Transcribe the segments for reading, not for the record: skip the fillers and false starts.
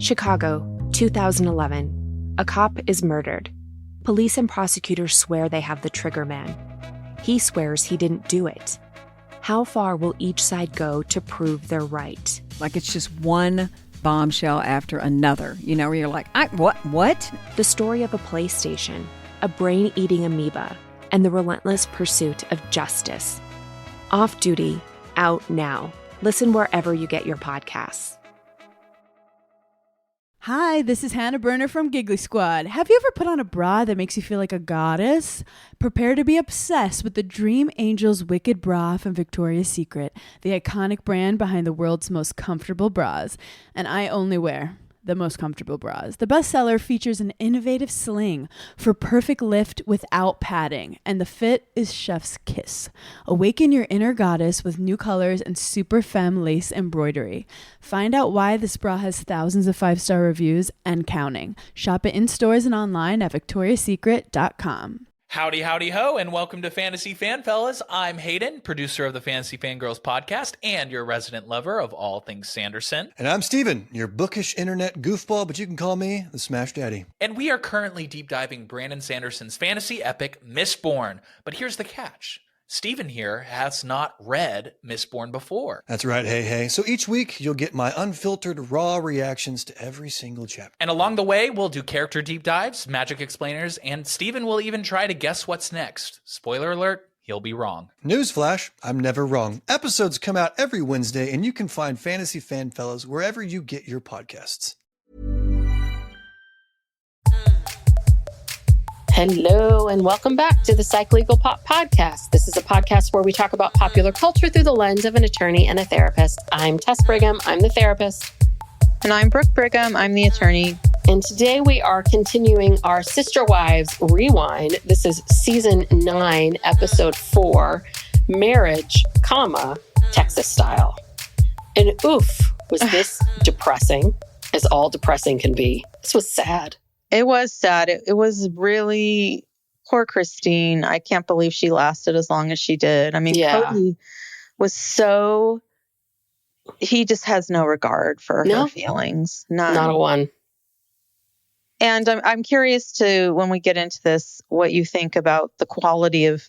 Chicago, 2011. A cop is murdered. Police and prosecutors swear they have the trigger man. He swears he didn't do it. How far will each side go to prove they're right? Like it's just one bombshell after another, where you're like, what? The story of a PlayStation, a brain-eating amoeba, and the relentless pursuit of justice. Off Duty, out now. Listen wherever you get your podcasts. Hi, this is Hannah Berner from Giggly Squad. Have you ever put on a bra that makes you feel like a goddess? Prepare to be obsessed with the Dream Angels Wicked Bra from Victoria's Secret, the iconic brand behind the world's most comfortable bras. And I only wear the most comfortable bras. The bestseller features an innovative sling for perfect lift without padding, and the fit is chef's kiss. Awaken your inner goddess with new colors and super femme lace embroidery. Find out why this bra has thousands of 5-star reviews and counting. Shop it in stores and online at victoriasecret.com. Howdy, howdy, ho, and welcome to Fantasy Fan Fellas. I'm Hayden, producer of the Fantasy Fangirls podcast and your resident lover of all things Sanderson. And I'm Steven, your bookish internet goofball, but you can call me the Smash Daddy. And we are currently deep diving Brandon Sanderson's fantasy epic, Mistborn. But here's the catch. Steven here has not read Mistborn before. That's right, hey. So each week, you'll get my unfiltered, raw reactions to every single chapter. And along the way, we'll do character deep dives, magic explainers, and Steven will even try to guess what's next. Spoiler alert, he'll be wrong. Newsflash, I'm never wrong. Episodes come out every Wednesday, and you can find Fantasy Fan Fellas wherever you get your podcasts. Hello, and welcome back to the Psych Legal Pop Podcast. This is a podcast where we talk about popular culture through the lens of an attorney and a therapist. I'm Tess Brigham. I'm the therapist. And I'm Brooke Brigham. I'm the attorney. And today we are continuing our Sister Wives Rewind. This is Season 9, Episode 4, Marriage, Texas Style. And oof, was this depressing, as all depressing can be. This was sad. It was sad. It was really poor Christine. I can't believe she lasted as long as she did. I mean, Yeah. Kody was he just has no regard for her feelings. None. Not a one. And I'm curious to, when we get into this, what you think about the quality of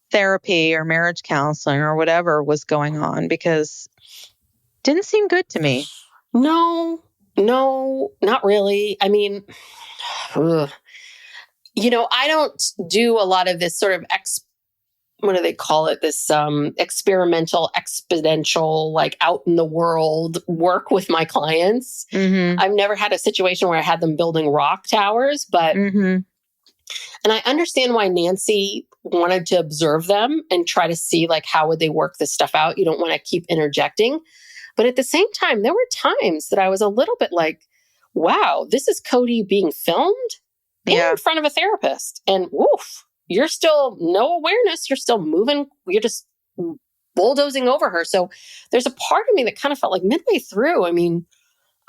therapy or marriage counseling or whatever was going on, because it didn't seem good to me. No, not really. I mean, I don't do a lot of this sort of what do they call it? This experimental, exponential, like out in the world work with my clients. Mm-hmm. I've never had a situation where I had them building rock towers, but, and I understand why Nancy wanted to observe them and try to see like, how would they work this stuff out? You don't want to keep interjecting. But at the same time, there were times that I was a little bit like, wow, this is Kody being filmed in front of a therapist. And woof, you're still no awareness. You're still moving. You're just bulldozing over her. So there's a part of me that kind of felt like midway through, I mean,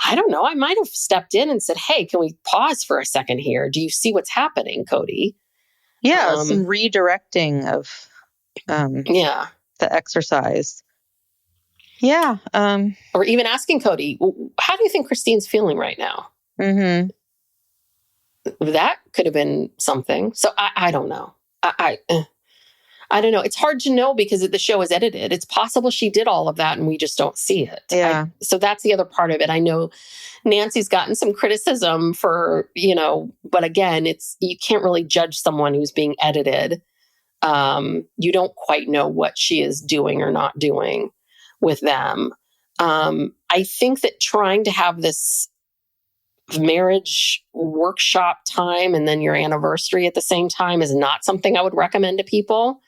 I don't know. I might have stepped in and said, hey, can we pause for a second here? Do you see what's happening, Kody? Yeah, some redirecting of the exercise. Yeah. Or even asking Kody, how do you think Christine's feeling right now? Mm-hmm. That could have been something. So I don't know. I don't know. It's hard to know because the show is edited. It's possible she did all of that and we just don't see it. Yeah. So that's the other part of it. I know Nancy's gotten some criticism for, but again, you can't really judge someone who's being edited. You don't quite know what she is doing or not doing with them. I think that trying to have this marriage workshop time and then your anniversary at the same time is not something I would recommend to people.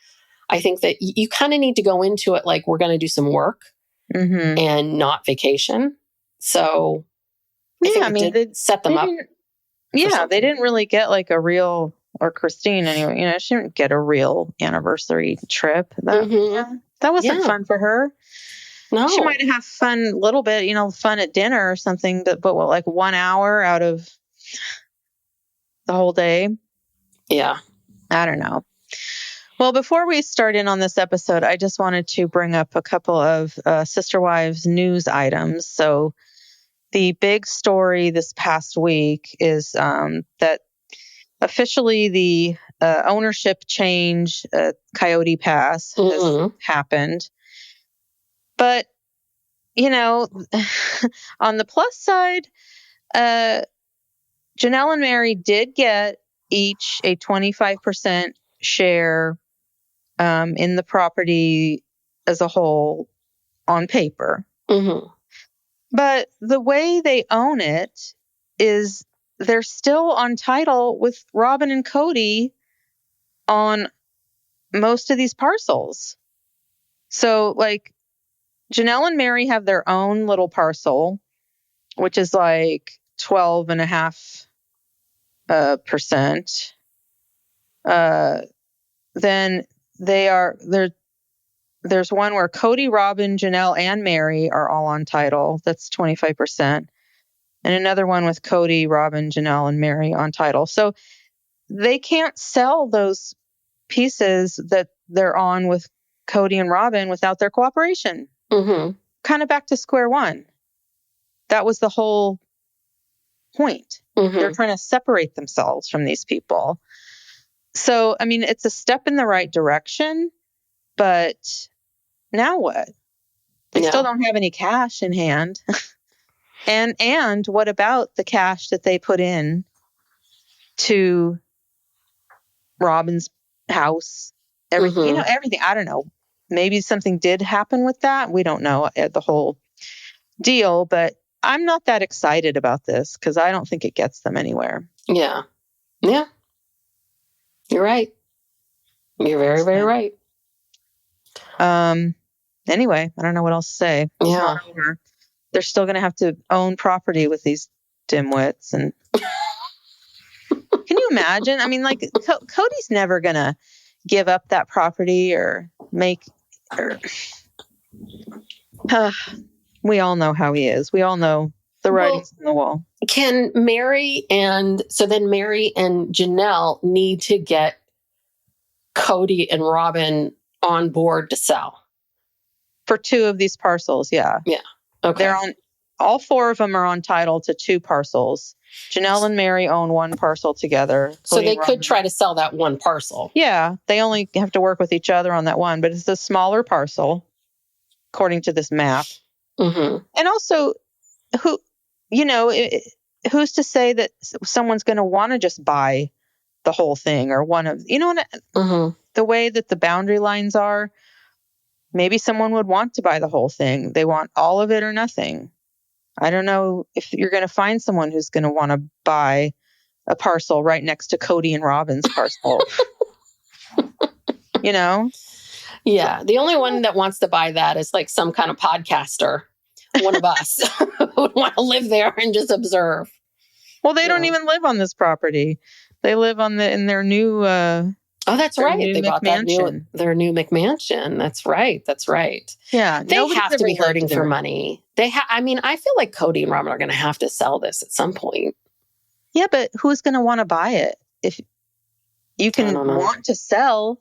I think that you kind of need to go into it like we're going to do some work and not vacation. So I they set them up. Yeah, they didn't really get like a real, or Christine anyway, she didn't get a real anniversary trip. That wasn't fun for her. No. She might have fun a little but fun at dinner or something, but what, like 1 hour out of the whole day? Yeah. I don't know. Well, before we start in on this episode, I just wanted to bring up a couple of Sister Wives news items. So the big story this past week is that officially the ownership change at Coyote Pass has happened. But, you know, on the plus side, Janelle and Mary did get each a 25% share in the property as a whole on paper. Mm-hmm. But the way they own it is they're still on title with Robyn and Kody on most of these parcels. So, like, Janelle and Mary have their own little parcel, which is like 12.5%. Then there's one where Kody, Robyn, Janelle, and Mary are all on title. That's 25%. And another one with Kody, Robyn, Janelle, and Mary on title. So they can't sell those pieces that they're on with Kody and Robyn without their cooperation. Mm-hmm. Kind of back to square one. That was the whole point. Mm-hmm. They're trying to separate themselves from these people. So, I mean, it's a step in the right direction, but now what? They still don't have any cash in hand. And what about the cash that they put in to Robyn's house? Everything, Mm-hmm. everything. I don't know. Maybe something did happen with that. We don't know the whole deal, but I'm not that excited about this because I don't think it gets them anywhere. Yeah. Yeah. You're right. You're very, very right. Anyway, I don't know what else to say. Yeah. They're still going to have to own property with these dimwits. And can you imagine? I mean, like, Cody's never going to give up that property or make... we all know how he is. We all know the writing's on the wall. Can Mary and Janelle need to get Kody and Robyn on board to sell? For 2 of these parcels, yeah. Yeah. Okay. They're on, all 4 of them are on title to 2 parcels. Janelle and Mary own 1 parcel together. So they could try to sell that 1 parcel. Yeah. They only have to work with each other on that one, but it's a smaller parcel, according to this map. Mm-hmm. And also, who's to say that someone's going to want to just buy the whole thing or one of, the way that the boundary lines are? Maybe someone would want to buy the whole thing. They want all of it or nothing. I don't know if you're going to find someone who's going to want to buy a parcel right next to Kody and Robyn's parcel. Yeah. The only one that wants to buy that is like some kind of podcaster, one of us who would want to live there and just observe. Well, they don't even live on this property. They live in their new... Oh, that's right. They bought McMansion. their new McMansion. That's right. That's right. Yeah. They have to be hurting for money. I feel like Kody and Robyn are going to have to sell this at some point. Yeah, but who's going to want to buy it? If you can want to sell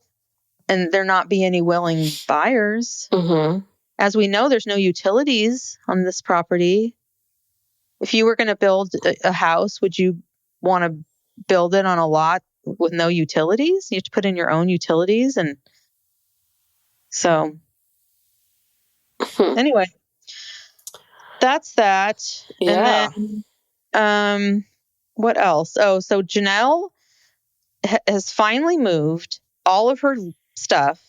and there not be any willing buyers. Mm-hmm. As we know, there's no utilities on this property. If you were going to build a house, would you want to build it on a lot with no utilities? You have to put in your own utilities. And so anyway, that's that. Yeah. And then, what else? Oh, so Janelle has finally moved all of her stuff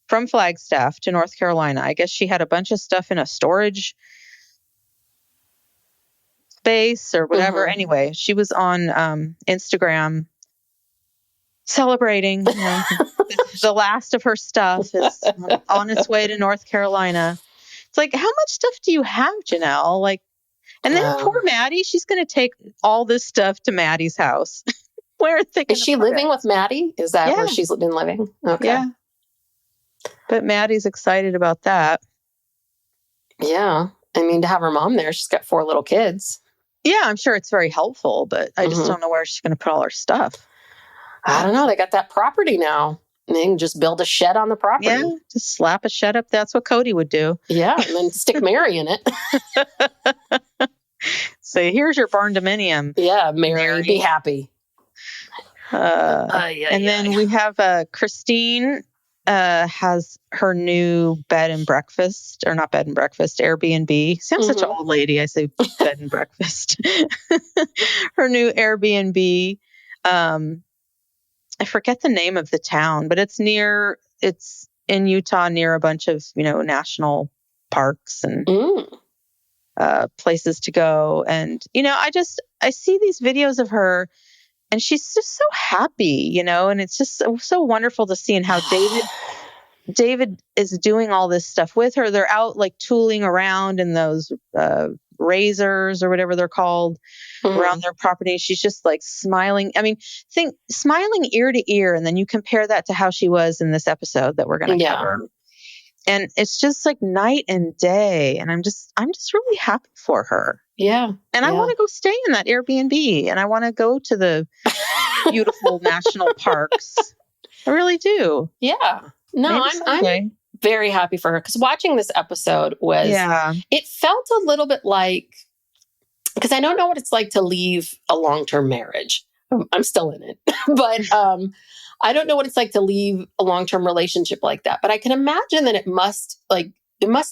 from Flagstaff to North Carolina. I guess she had a bunch of stuff in a storage space or whatever. Mm-hmm. Anyway, she was on Instagram celebrating. The last of her stuff is on its way to North Carolina. It's like, how much stuff do you have, Janelle? Like, and then poor Maddie, she's going to take all this stuff to Maddie's house. Where are they? Is she living with Maddie? Is that where she's been living? Okay. Yeah. But Maddie's excited about that. Yeah. To have her mom there, she's got 4 little kids. Yeah, I'm sure it's very helpful, but I just don't know where she's going to put all her stuff. I don't know. They got that property now. And they can just build a shed on the property. Yeah, just slap a shed up. That's what Kody would do. Yeah, and then stick Mary in it. Say, here's your barn dominium. Yeah, Mary, be happy. And then we have Christine has her new bed and breakfast, or not bed and breakfast, Airbnb. Sounds such an old lady. I say bed and breakfast. Her new Airbnb. I forget the name of the town, but it's in Utah near a bunch of, national parks and places to go. And, I see these videos of her and she's just so happy, and it's just so wonderful to see, and how David is doing all this stuff with her. They're out like tooling around in those razors or whatever they're called around their property. She's just like smiling. I mean, smiling ear to ear. And then you compare that to how she was in this episode that we're going to cover. And it's just like night and day. And I'm just really happy for her. Yeah. And I want to go stay in that Airbnb, and I want to go to the beautiful national parks. I really do. Yeah. No, I'm very happy for her, because watching this episode it felt a little bit like, because I don't know what it's like to leave a long-term marriage. I'm still in it, but I don't know what it's like to leave a long-term relationship like that. But I can imagine that it must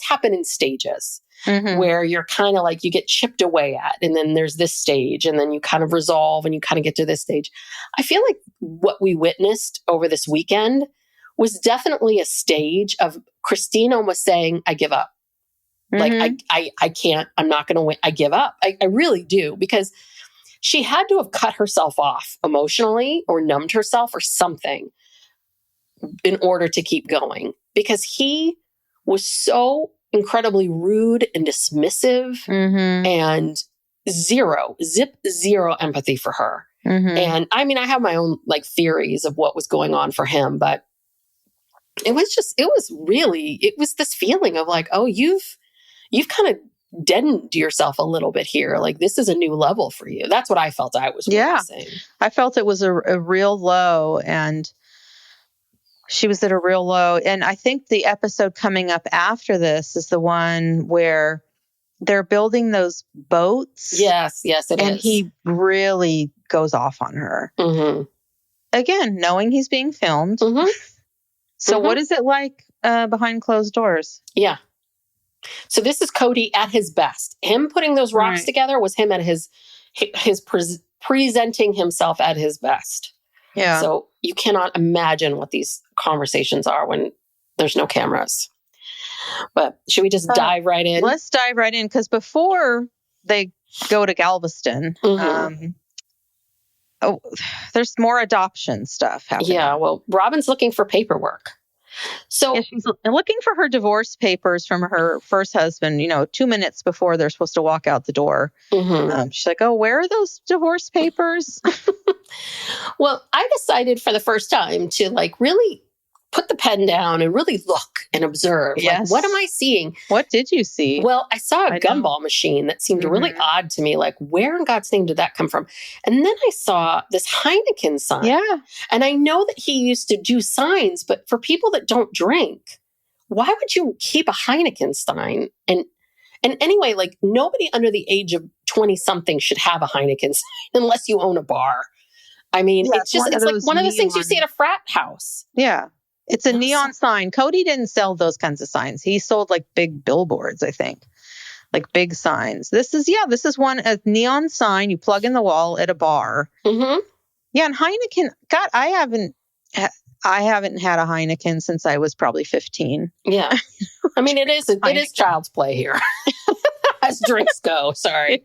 happen in stages, where you're kind of like, you get chipped away at, and then there's this stage, and then you kind of resolve and you kind of get to this stage. I feel like what we witnessed over this weekend was definitely a stage of Christine almost saying, I give up. Like, I can't, I'm not going to win. I give up. I really do, because she had to have cut herself off emotionally or numbed herself or something in order to keep going, because he was so incredibly rude and dismissive and zero empathy for her. And I mean, I have my own like theories of what was going on for him, but it was this feeling of like, oh, you've kind of deadened yourself a little bit here. Like, this is a new level for you. That's what I felt I was saying. I felt it was a real low, and she was at a real low. And I think the episode coming up after this is the one where they're building those boats. Yes, it is. And he really goes off on her. Again, knowing he's being filmed. So what is it like behind closed doors? Yeah. So this is Kody at his best. Him putting those rocks together was him at his presenting himself at his best. Yeah. So you cannot imagine what these conversations are when there's no cameras. But should we just dive right in? Let's dive right in, because before they go to Galveston, there's more adoption stuff happening. Yeah, well, Robyn's looking for paperwork. So she's looking for her divorce papers from her first husband, 2 minutes before they're supposed to walk out the door. She's like, oh, where are those divorce papers? Well, I decided for the first time to like really put the pen down and really look and observe. Yes. Like, what am I seeing? What did you see? Well, I saw a gumball machine that seemed really odd to me. Like, where in God's name did that come from? And then I saw this Heineken sign. Yeah. And I know that he used to do signs, but for people that don't drink, why would you keep a Heineken sign? And anyway, like, nobody under the age of 20 something should have a Heineken sign unless you own a bar. I mean, it's like one of those things you see at a frat house. Yeah. It's a neon sign. Kody didn't sell those kinds of signs. He sold like big billboards, I think. Like big signs. This is a neon sign you plug in the wall at a bar. Yeah, and Heineken, God, I haven't had a Heineken since I was probably 15. Yeah. I mean, it is child's play here. As drinks go, sorry.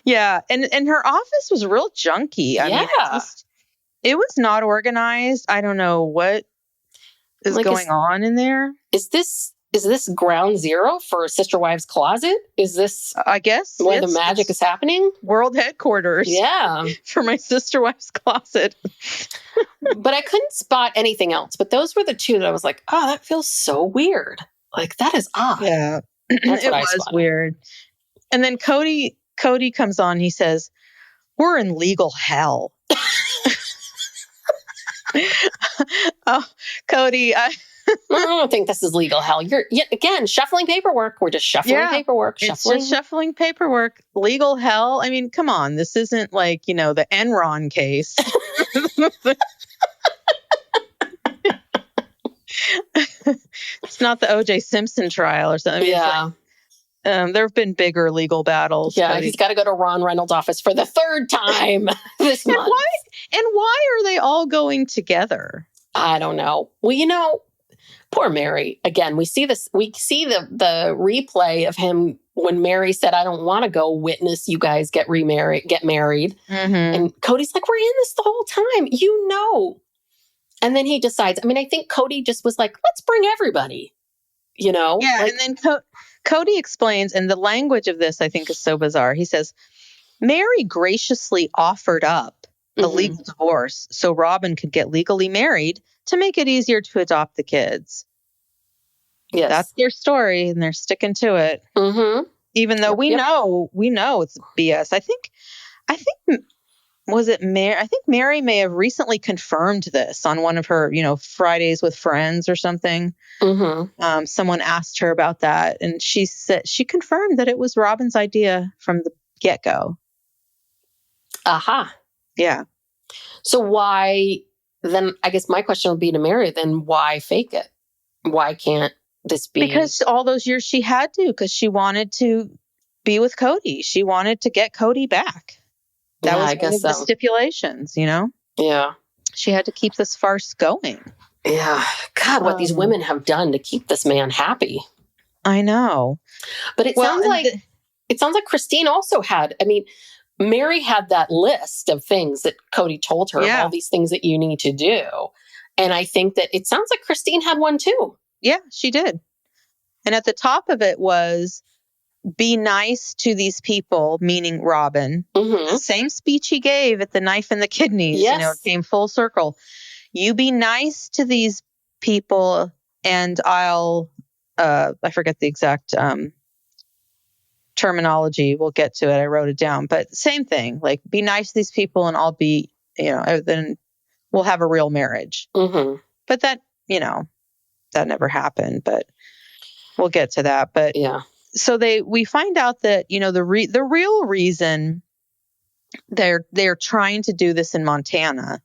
Yeah, and her office was real junky. I mean, it was not organized. I don't know what is going on in there. Is this ground zero for Sister Wives Closet? Is this, I guess, where the magic is happening? World headquarters. Yeah. For my Sister Wives Closet. But I couldn't spot anything else. But those were the two that I was like, oh, that feels so weird. Like, that is odd. Yeah. It was weird. And then Kody comes on. He says, we're in legal hell. Oh, Kody, I don't think this is legal hell. You're yet again shuffling paperwork. We're just shuffling paperwork. It's just shuffling paperwork. Legal hell. I mean, come on. This isn't like, the Enron case. It's not the O.J. Simpson trial or something. I mean, there have been bigger legal battles. Yeah, Kody. he's got to go to Ron Reynolds' office for the third time this month. Why are they all going together? I don't know. Well, poor Mary. Again, we see this. We see the replay of him when Mary said, "I don't want to go witness you guys get married." Mm-hmm. And Cody's like, "We're in this the whole time, And then he decides. I mean, I think Kody just was like, "Let's bring everybody." Yeah, and then Kody explains, and the language of this I think is so bizarre. He says, "Mary graciously offered up a legal divorce so Robyn could get legally married to make it easier to adopt the kids." Yes. That's their story, and they're sticking to it. Mm-hmm. Even though we know it's BS. I think was it Mary? I think Mary may have recently confirmed this on one of her, Fridays with Friends or something. Mm-hmm. Someone asked her about that, and she said she confirmed that it was Robyn's idea from the get-go. Aha. Yeah. So why then? I guess my question would be to Mary. Then why fake it? Why can't this be? Because all those years she had to, because she wanted to be with Kody. She wanted to get Kody back. That was one of the stipulations, Yeah. She had to keep this farce going. Yeah. God, what these women have done to keep this man happy. I know. But it sounds like Christine also had, Mary had that list of things that Kody told her, all these things that you need to do. And I think that it sounds like Christine had one too. Yeah, she did. And at the top of it was, be nice to these people, meaning Robyn. Mm-hmm. The same speech he gave at the knife and the kidneys, it came full circle. You be nice to these people and I'll, I forget the exact terminology. We'll get to it. I wrote it down, but same thing, like be nice to these people and I'll be, then we'll have a real marriage. Mm-hmm. But that, that never happened, but we'll get to that. But yeah. So we find out that, the real reason they're trying to do this in Montana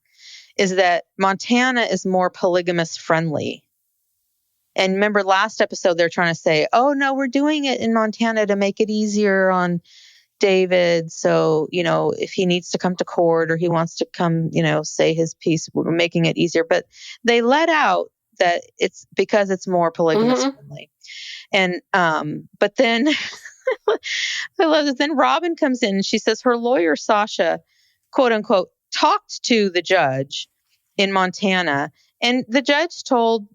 is that Montana is more polygamous friendly. And remember last episode, they're trying to say, oh no, we're doing it in Montana to make it easier on David. So, if he needs to come to court or he wants to come, say his piece, we're making it easier. But they let out that it's because it's more polygamous friendly. And, but then I love this. Then Robyn comes in and she says her lawyer, Sasha, quote unquote, talked to the judge in Montana. And the judge told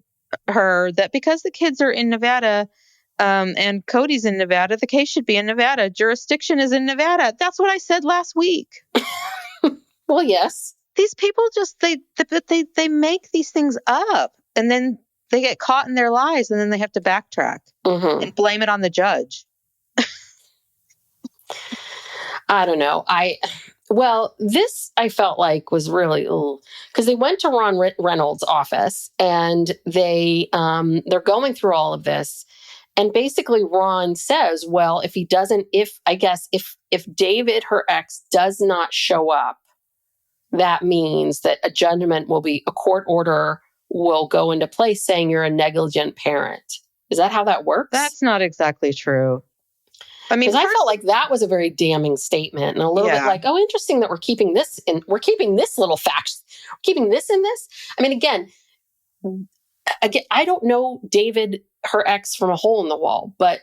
her that because the kids are in Nevada, and Kody's in Nevada, the case should be in Nevada. Jurisdiction is in Nevada. That's what I said last week. Well, yes. These people just, they make these things up and then they get caught in their lies and then they have to backtrack and blame it on the judge. I don't know. This I felt like was really, because they went to Ron Reynolds' office and they're going through all of this. And basically Ron says, well, if David, her ex, does not show up, that means that a court order will go into place saying you're a negligent parent. Is that how that works? That's not exactly true. I mean, I felt like that was a very damning statement and a little bit like, oh, interesting that we're keeping this little fact, keeping this in this. I mean, again, I don't know David, her ex, from a hole in the wall, but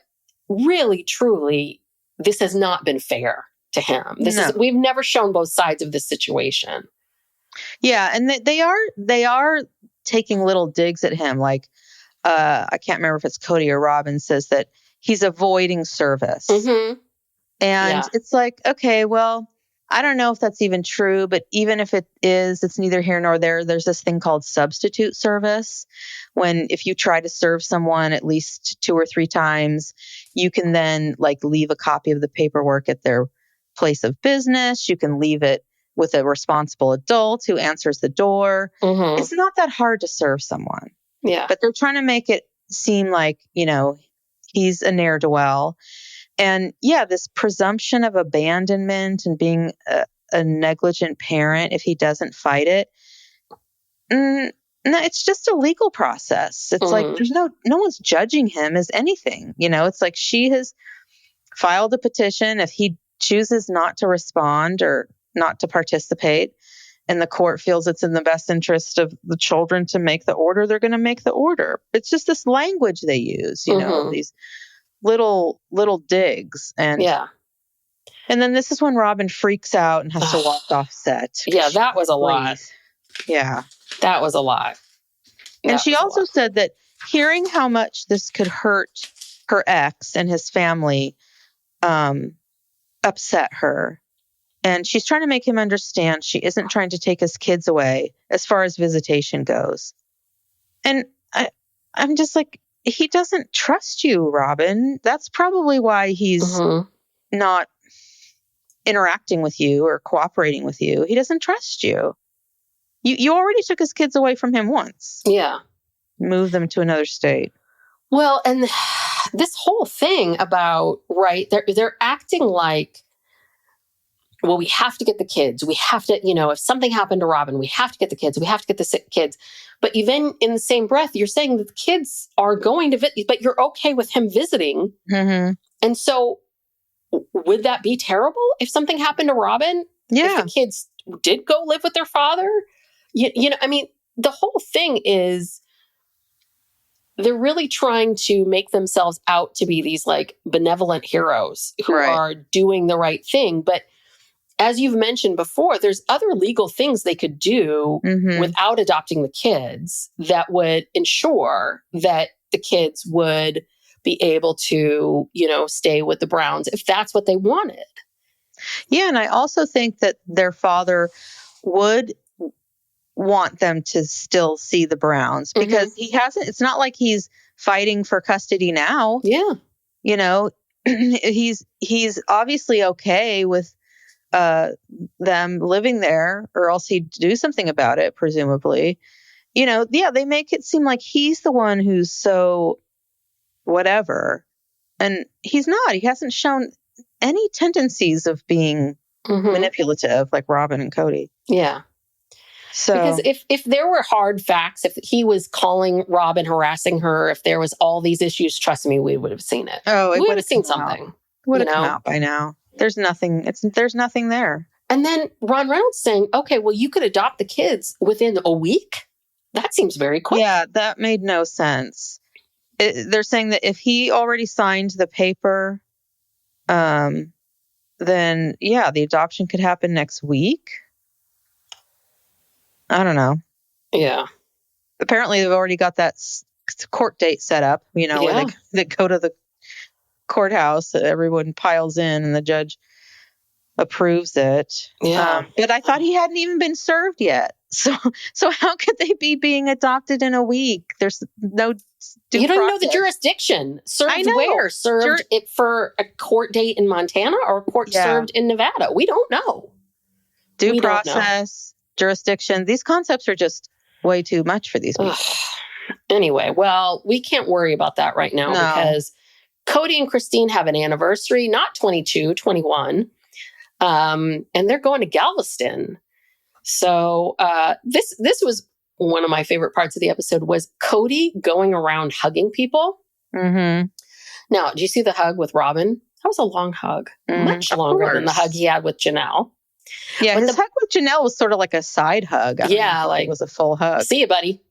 really, truly, this has not been fair to him. We've never shown both sides of this situation. Yeah, and they are taking little digs at him. Like, I can't remember if it's Kody or Robyn says that he's avoiding service. Mm-hmm. And it's like, okay, well, I don't know if that's even true, but even if it is, it's neither here nor there. There's this thing called substitute service. If you try to serve someone at least 2 or 3 times, you can then leave a copy of the paperwork at their place of business. You can leave it with a responsible adult who answers the door. Mm-hmm. It's not that hard to serve someone. Yeah. But they're trying to make it seem like, he's a ne'er-do-well. And yeah, this presumption of abandonment and being a negligent parent if he doesn't fight it. No, it's just a legal process. It's like there's no one's judging him as anything. It's like she has filed a petition. If he chooses not to respond or not to participate, and the court feels it's in the best interest of the children to make the order, they're going to make the order. It's just this language they use, these little digs. And yeah. And then this is when Robyn freaks out and has to walk off set. Yeah, that was a lot. Yeah. That was a lot. And she also said that hearing how much this could hurt her ex and his family upset her. And she's trying to make him understand she isn't trying to take his kids away as far as visitation goes. And I'm just like, he doesn't trust you, Robyn. That's probably why he's not interacting with you or cooperating with you. He doesn't trust you. You already took his kids away from him once. Yeah. Moved them to another state. Well, and this whole thing about, right, they're acting like, well, we have to get the kids. We have to, if something happened to Robyn, we have to get the kids. We have to get the sick kids. But even in the same breath, you're saying that the kids are going to visit, but you're okay with him visiting. Mm-hmm. And so would that be terrible if something happened to Robyn? Yeah. If the kids did go live with their father? The whole thing is they're really trying to make themselves out to be these like benevolent heroes who are doing the right thing. But as you've mentioned before, there's other legal things they could do without adopting the kids that would ensure that the kids would be able to, stay with the Browns if that's what they wanted. Yeah. And I also think that their father would want them to still see the Browns because it's not like he's fighting for custody now. Yeah. He's obviously okay with them living there, or else he'd do something about it, presumably. They make it seem like he's the one who's so whatever. And he's not. He hasn't shown any tendencies of being manipulative like Robyn and Kody. Yeah. So because if there were hard facts, if he was calling Robyn, harassing her, if there was all these issues, trust me, we would have seen it. Oh, we would have seen something. Would have come out by now. There's nothing. There's nothing there. And then Ron Reynolds saying, okay, well, you could adopt the kids within a week. That seems very quick. Yeah, that made no sense. They're saying that if he already signed the paper, then yeah, the adoption could happen next week. I don't know. Yeah. Apparently, they've already got that court date set up, where they go to the courthouse, everyone piles in, and the judge approves it. Yeah. But I thought he hadn't even been served yet. So how could they be being adopted in a week? There's no due You don't even know process. the jurisdiction. Served I know. where? Served it for a court date in Montana or court served in Nevada? We don't know. Due process, jurisdiction. These concepts are just way too much for these people. Anyway, well, we can't worry about that right now because Kody and Christine have an anniversary, not 22, 21. And they're going to Galveston. So this was one of my favorite parts of the episode was Kody going around hugging people. Mm-hmm. Now, did you see the hug with Robyn? That was a long hug, much longer than the hug he had with Janelle. Yeah, his hug with Janelle was sort of like a side hug. It was a full hug. See you, buddy.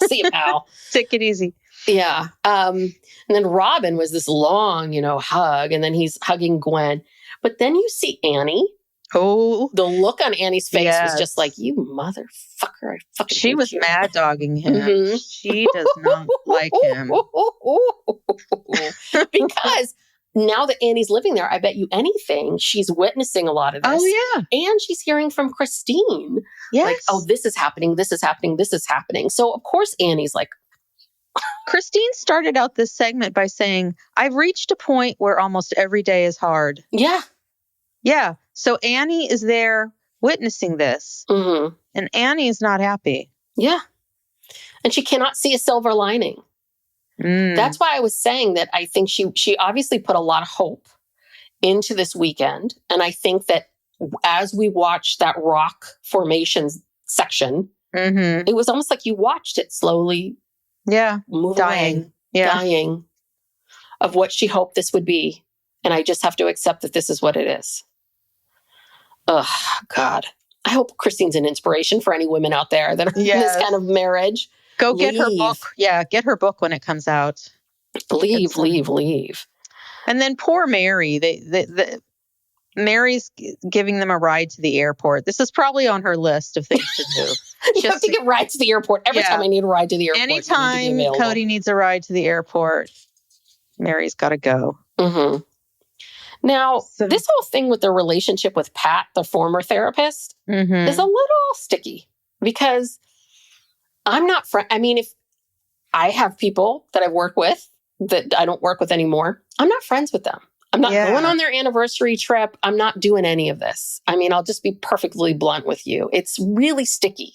See you, pal. Take it easy. Yeah. And then Robyn was this long, hug, and then he's hugging Gwen. But then you see Annie. Oh, the look on Annie's face was just like, you motherfucker. I fucking She was mad dogging him. She does not like him. Because now that Annie's living there, I bet you anything, she's witnessing a lot of this. Oh, yeah. And she's hearing from Christine. Yes. Like, oh, this is happening. This is happening. This is happening. So, of course, Annie's like, Christine started out this segment by saying, I've reached a point where almost every day is hard. Yeah. Yeah. So Annie is there witnessing this. Mm-hmm. And Annie is not happy. Yeah. and she cannot see a silver lining. That's why I was saying that I think she obviously put a lot of hope into this weekend. And I think that as we watched that rock formations section, it was almost like you watched it slowly move away, dying of what she hoped this would be. And I just have to accept that this is what it is. Oh, God. I hope Christine's an inspiration for any women out there that are in this kind of marriage. Go get her book. Yeah, get her book when it comes out. Leave. And then poor Mary. Mary's giving them a ride to the airport. This is probably on her list of things to do. You have to get rides to the airport. Every time I need a ride to the airport. Anytime Kody needs a ride to the airport, Mary's got to go. Now, this whole thing with the relationship with Pat, the former therapist, is a little sticky because I'm not I mean, if I have people that I've worked with that I don't work with anymore, I'm not friends with them. I'm not going on their anniversary trip. I'm not doing any of this. I mean, I'll just be perfectly blunt with you. It's really sticky.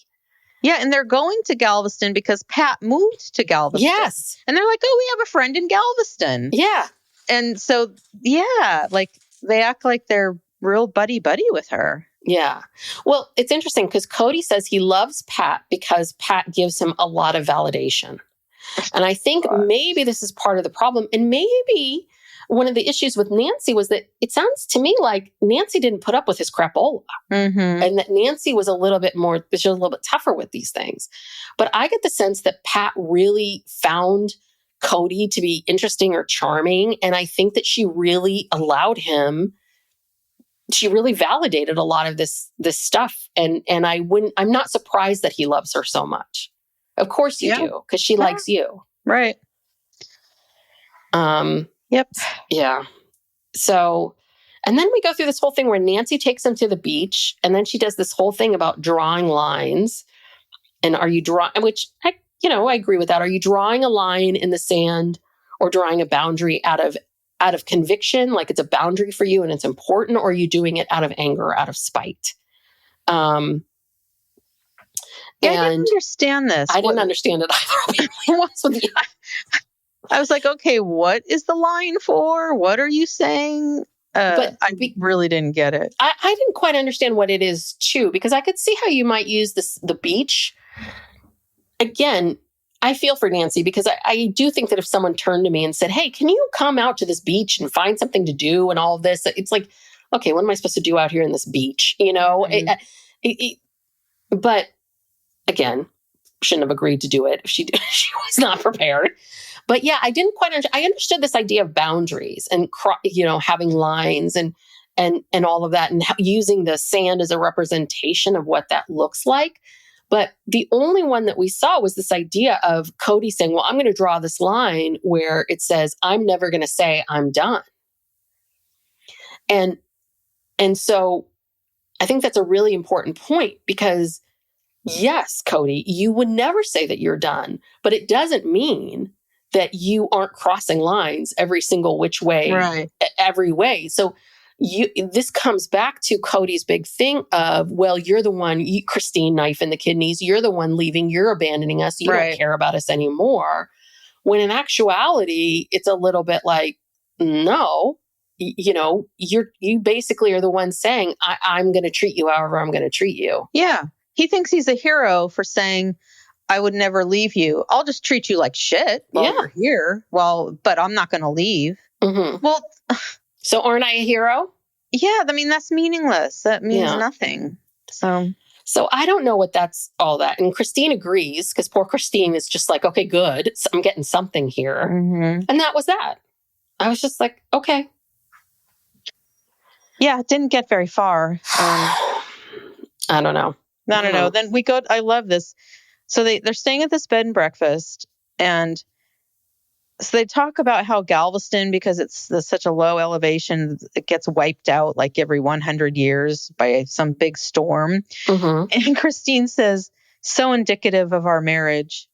Yeah, and they're going to Galveston because Pat moved to Galveston. Yes. And they're like, oh, we have a friend in Galveston. Yeah. And so, like they act like they're real buddy-buddy with her. Yeah. Well, it's interesting because Kody says he loves Pat because Pat gives him a lot of validation. And I think maybe this is part of the problem. And maybe one of the issues with Nancy was that it sounds to me like Nancy didn't put up with his crapola. And that Nancy was a little bit tougher with these things. But I get the sense that Pat really found Kody to be interesting or charming. And I think that she really allowed him, she really validated a lot of this stuff. And I'm not surprised that he loves her so much. Of course you do, because she likes you. Right. Yep. Yeah. So, and then we go through this whole thing where Nancy takes him to the beach, and then she does this whole thing about drawing lines. And are you drawing, which I agree with that. Are you drawing a line in the sand or drawing a boundary out of conviction, like it's a boundary for you and it's important, or are you doing it out of anger or out of spite? I didn't understand this. I didn't understand it either. I was like, okay, what is the line for? What are you saying? But I really didn't get it. I didn't quite understand what it is too, because I could see how you might use the beach. Again, I feel for Nancy because I do think that if someone turned to me and said, hey, can you come out to this beach and find something to do and all of this? It's like, okay, what am I supposed to do out here in this beach? But again, shouldn't have agreed to do it if she was not prepared. But yeah, I didn't quite understand. I understood this idea of boundaries and, having lines and all of that and using the sand as a representation of what that looks like. But the only one that we saw was this idea of Kody saying, well, I'm going to draw this line where it says, I'm never going to say I'm done. And so I think that's a really important point because yes, Kody, you would never say that you're done, but it doesn't mean that you aren't crossing lines every single which way, right. Every way. So this comes back to Kody's big thing of, well, you're the one, Christine, knife in the kidneys, you're the one leaving, you're abandoning us, you don't care about us anymore. When in actuality, it's a little bit like, no, you basically are the one saying, I'm going to treat you however I'm going to treat you. Yeah. He thinks he's a hero for saying, I would never leave you. I'll just treat you like shit while you're here. But I'm not going to leave. Mm-hmm. Well, so aren't I a hero? Yeah. I mean, that's meaningless. That means nothing. So I don't know what that's all that. And Christine agrees because poor Christine is just like, okay, good. So I'm getting something here. Mm-hmm. And that was that. I was just like, okay. Yeah. It didn't get very far. I don't know. I don't know. Then we go, I love this. So they're staying at this bed and breakfast. And so they talk about how Galveston, because it's such a low elevation, it gets wiped out like every 100 years by some big storm. Mm-hmm. And Christine says, so indicative of our marriage.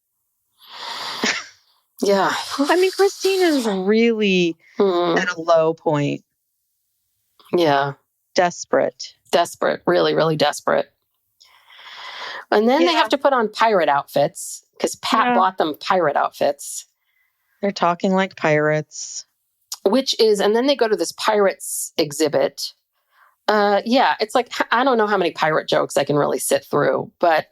Yeah. I mean, Christine is really at a low point. Yeah. Desperate. Really, really desperate. And then they have to put on pirate outfits because Pat bought them pirate outfits. They're talking like pirates. And then they go to this pirates exhibit. It's like, I don't know how many pirate jokes I can really sit through, but,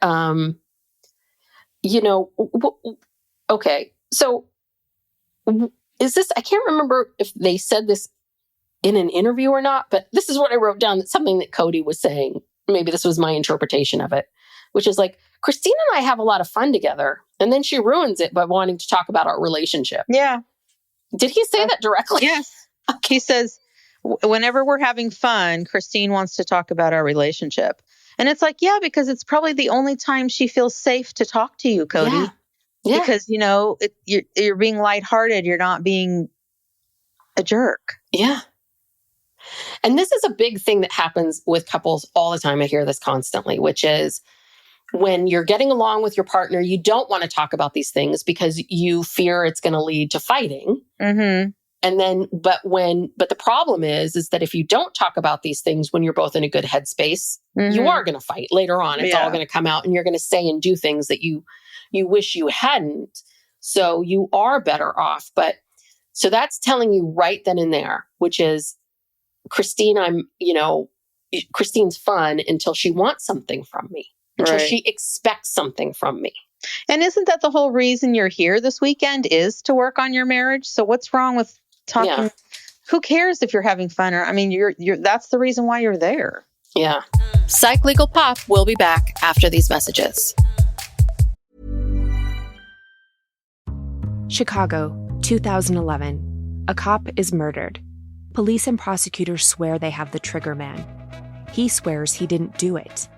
okay. So is this, I can't remember if they said this in an interview or not, but this is what I wrote down. That's something that Kody was saying. Maybe this was my interpretation of it, which is like, Christine and I have a lot of fun together. And then she ruins it by wanting to talk about our relationship. Yeah. Did he say that directly? Yes. Okay. He says, whenever we're having fun, Christine wants to talk about our relationship. And it's like, yeah, because it's probably the only time she feels safe to talk to you, Kody. Yeah. Because, you're being lighthearted. You're not being a jerk. Yeah. And this is a big thing that happens with couples all the time. I hear this constantly, which is when you're getting along with your partner, you don't want to talk about these things because you fear it's going to lead to fighting. Mm-hmm. And then, but the problem is that if you don't talk about these things when you're both in a good headspace, you are going to fight later on. It's all going to come out and you're going to say and do things that you wish you hadn't. So you are better off. But so that's telling you right then and there, which is Christine, Christine's fun until she wants something from me, until she expects something from me. And isn't that the whole reason you're here this weekend is to work on your marriage? So what's wrong with talking? Yeah. Who cares if you're having fun or, you're that's the reason why you're there. Yeah. Psych Legal Pop will be back after these messages. Chicago, 2011. A cop is murdered. Police and prosecutors swear they have the trigger man. He swears he didn't do it.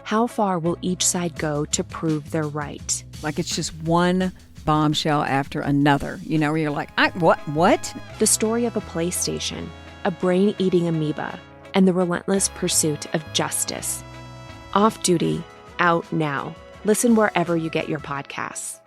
How far will each side go to prove they're right? Like it's just one bombshell after another, where you're like, what? The story of a PlayStation, a brain-eating amoeba, and the relentless pursuit of justice. Off Duty, out now. Listen wherever you get your podcasts.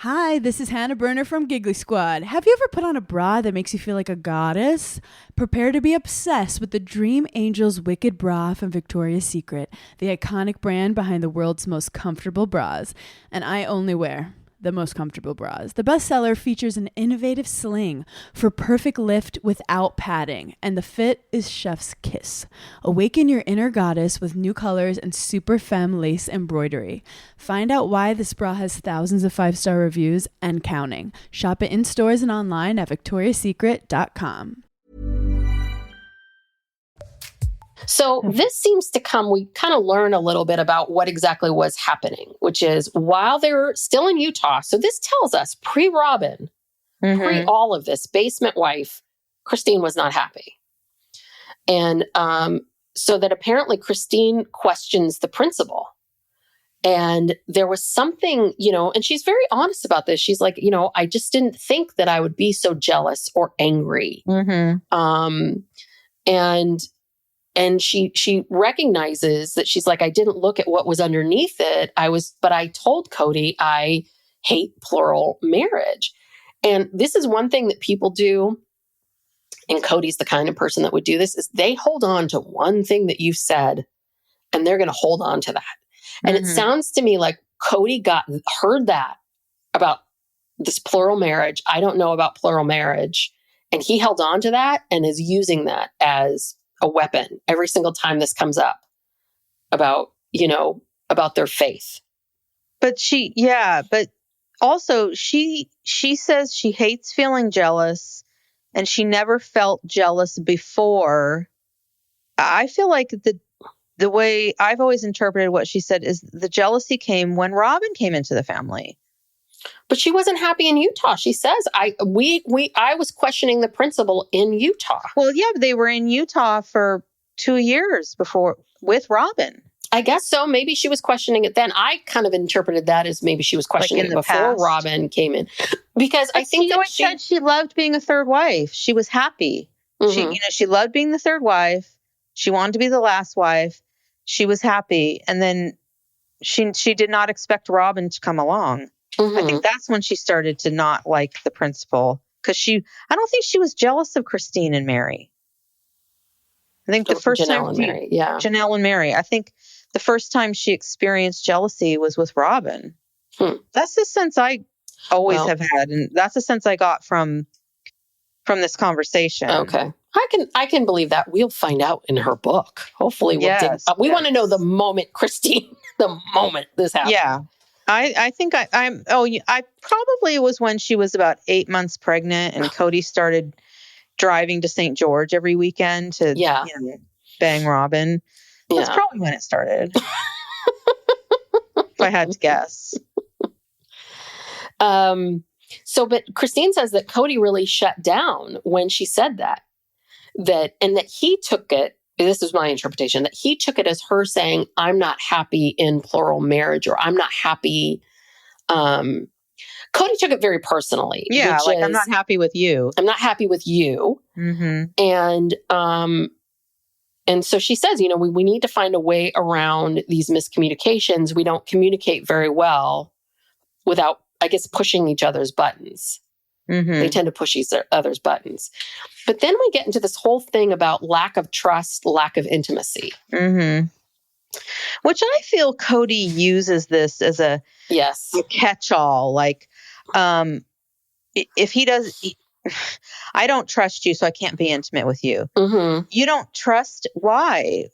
Hi, this is Hannah Berner from Giggly Squad. Have you ever put on a bra that makes you feel like a goddess? Prepare to be obsessed with the Dream Angels Wicked Bra from Victoria's Secret, the iconic brand behind the world's most comfortable bras. And I only wear the most comfortable bras. The bestseller features an innovative sling for perfect lift without padding, and the fit is chef's kiss. Awaken your inner goddess with new colors and super femme lace embroidery. Find out why this bra has thousands of 5-star reviews and counting. Shop it in stores and online at victoriasecret.com. So this seems to come, we kind of learn a little bit about what exactly was happening, which is while they're still in Utah. So this tells us pre-Robyn, pre all of this, basement wife, Christine was not happy. And so that apparently Christine questions the principal. And there was something, and she's very honest about this. She's like, I just didn't think that I would be so jealous or angry. And she recognizes that she's like, I didn't look at what was underneath it. But I told Kody I hate plural marriage. And this is one thing that people do. And Kody's the kind of person that would do this is they hold on to one thing that you said and they're going to hold on to that. And it sounds to me like Kody heard that about this plural marriage. I don't know about plural marriage. And he held on to that and is using that as a weapon every single time this comes up about their faith. But but also she says she hates feeling jealous and she never felt jealous before. I feel like the way I've always interpreted what she said is the jealousy came when Robyn came into the family. But she wasn't happy in Utah. She says, I was questioning the principal in Utah. Well, yeah, they were in Utah for 2 years before with Robyn. I guess so. Maybe she was questioning it then. I kind of interpreted that as maybe she was questioning it before Robyn came in. Because I think she always said she loved being a third wife. She was happy. She loved being the third wife. She wanted to be the last wife. She was happy. And then she did not expect Robyn to come along. I think that's when she started to not like the principal because I don't think she was jealous of Christine and Mary. I think the first Janelle and Mary. Janelle and Mary. I think the first time she experienced jealousy was with Robyn. That's the sense I always have had. And that's the sense I got from this conversation. Okay. I can believe that. We'll find out in her book. Hopefully we'll dig. We want to know the moment, Christine, the moment this happened. Yeah. I think I probably was when she was about 8 months pregnant and Kody started driving to St. George every weekend to bang Robyn. That's probably when it started. If I had to guess. But Christine says that Kody really shut down when she said that he took it, this is my interpretation, that he took it as her saying, I'm not happy in plural marriage, or I'm not happy. Kody took it very personally. Yeah, like, I'm not happy with you. I'm not happy with you. Mm-hmm. And so she says, we need to find a way around these miscommunications. We don't communicate very well without, I guess, pushing each other's buttons. Mm-hmm. They tend to push each other's buttons. But then we get into this whole thing about lack of trust, lack of intimacy. Mm-hmm. Which I feel Kody uses this as a catch-all. Like, if he does, I don't trust you, so I can't be intimate with you. Mm-hmm. You don't trust, why?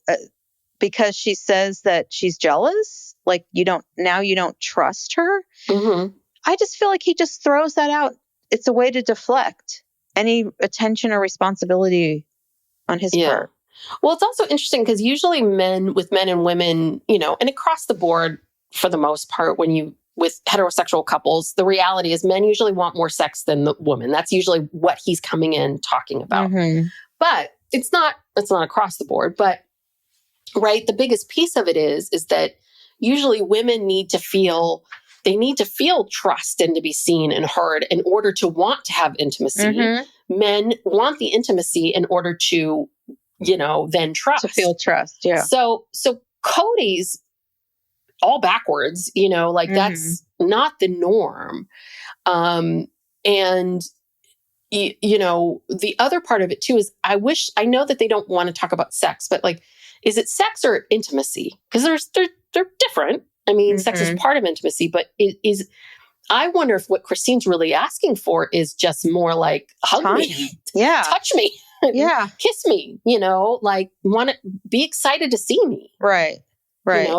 Because she says that she's jealous? Like, you don't trust her? Mm-hmm. I just feel like he just throws that out. It's a way to deflect any attention or responsibility on his part. Well, it's also interesting because usually men and women, and across the board, for the most part, with heterosexual couples, the reality is men usually want more sex than the woman. That's usually what he's coming in talking about. Mm-hmm. But it's not across the board. But right, the biggest piece of it is that usually women need to feel trust and to be seen and heard in order to want to have intimacy. Mm-hmm. Men want the intimacy in order to, then trust. To feel trust, yeah. So Kody's all backwards, that's not the norm. And, the other part of it too is I know that they don't want to talk about sex, but like, is it sex or intimacy? Because they're different. I mean, sex is part of intimacy, but I wonder if what Christine's really asking for is just more like hug me, touch me, kiss me, like want to be excited to see me. Right.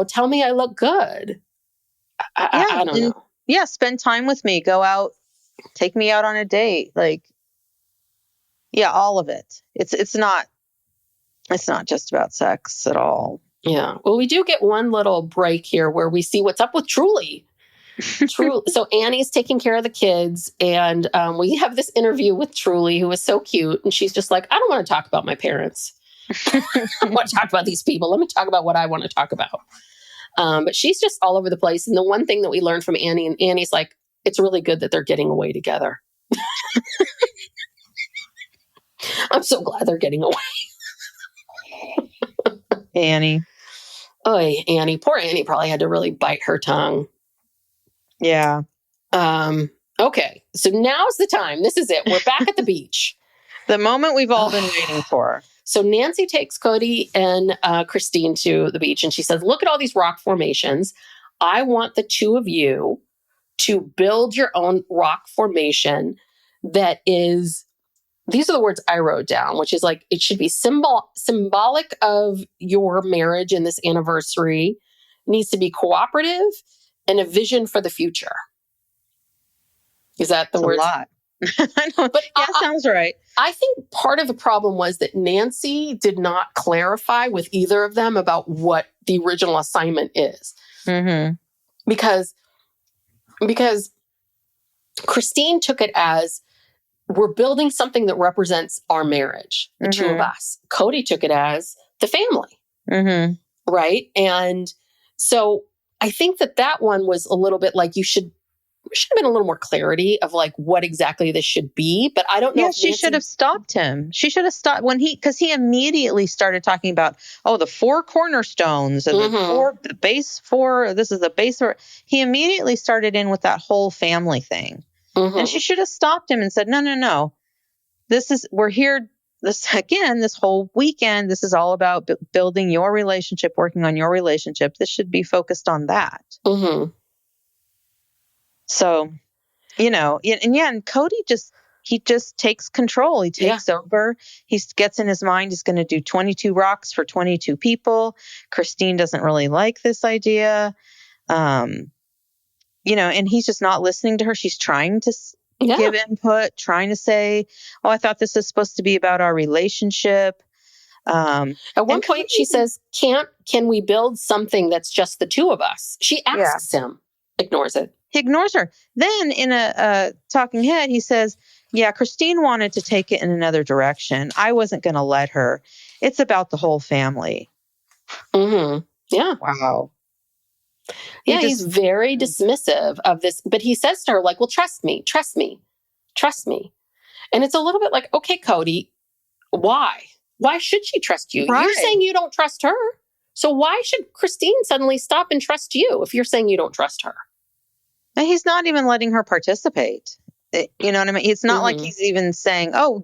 Tell me I look good. I don't know. Yeah. Spend time with me, go out, take me out on a date. Like, all of it. It's not just about sex at all. Yeah. Well, we do get one little break here where we see what's up with Truly. So Annie's taking care of the kids, and we have this interview with Truly, who is so cute, and she's just like, I don't want to talk about my parents. I want to talk about these people. Let me talk about what I want to talk about. But she's just all over the place. And the one thing that we learned from Annie, and Annie's like, it's really good that they're getting away together. I'm so glad they're getting away. Annie. Oy, Annie. Poor Annie probably had to really bite her tongue. Yeah. Okay. So now's the time. This is it. We're back at the beach. The moment we've all been waiting for. So Nancy takes Kody and Christine to the beach, and she says, look at all these rock formations. I want the two of you to build your own rock formation that is, these are the words I wrote down, which is like, it should be symbolic of your marriage and this anniversary. It needs to be cooperative and a vision for the future. Is that the word? A lot. I know. But sounds right. I think part of the problem was that Nancy did not clarify with either of them about what the original assignment is. Mm-hmm. Because Christine took it as, we're building something that represents our marriage, the two of us. Kody took it as the family. Mm-hmm. Right? And so I think that one was a little bit like, should have been a little more clarity of like what exactly this should be. But I don't know. Yeah, she should have stopped him. She should have stopped because he immediately started talking about, the 4 cornerstones and the base 4. This is the base 4. He immediately started in with that whole family thing. Mm-hmm. And she should have stopped him and said, no. We're here. this whole weekend, this is all about building your relationship, working on your relationship. This should be focused on that. Mm-hmm. So, and Kody he just takes control. He takes over. He gets in his mind, he's going to do 22 rocks for 22 people. Christine doesn't really like this idea. And he's just not listening to her. She's trying to give input, trying to say, oh, I thought this was supposed to be about our relationship. At one point she says, can we build something that's just the two of us? She asks him, ignores it. He ignores her. Then in a talking head, he says, yeah, Christine wanted to take it in another direction. I wasn't going to let her. It's about the whole family. Mm-hmm. Yeah. Wow. Yeah, he's very dismissive of this, but he says to her, like, well, trust me. And it's a little bit like, okay, Kody, why? Why should she trust you? Right. You're saying you don't trust her. So why should Christine suddenly stop and trust you if you're saying you don't trust her? And he's not even letting her participate. You know what I mean? It's not like he's even saying, oh,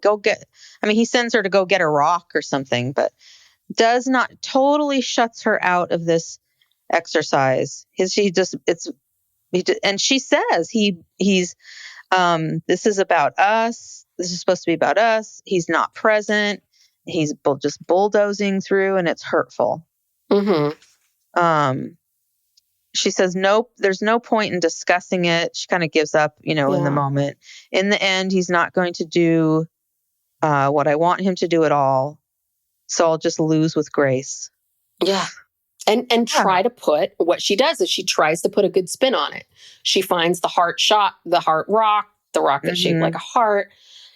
he sends her to go get a rock or something, but totally shuts her out of this exercise. And she says he's this is about us. This is supposed to be about us. He's not present. He's just bulldozing through, and it's hurtful. Mm-hmm. She says, nope, there's no point in discussing it. She kind of gives up, in the moment. In the end, he's not going to do what I want him to do at all. So I'll just lose with grace. Yeah. And try to put, what she does is she tries to put a good spin on it. She finds the heart rock that's shaped like a heart.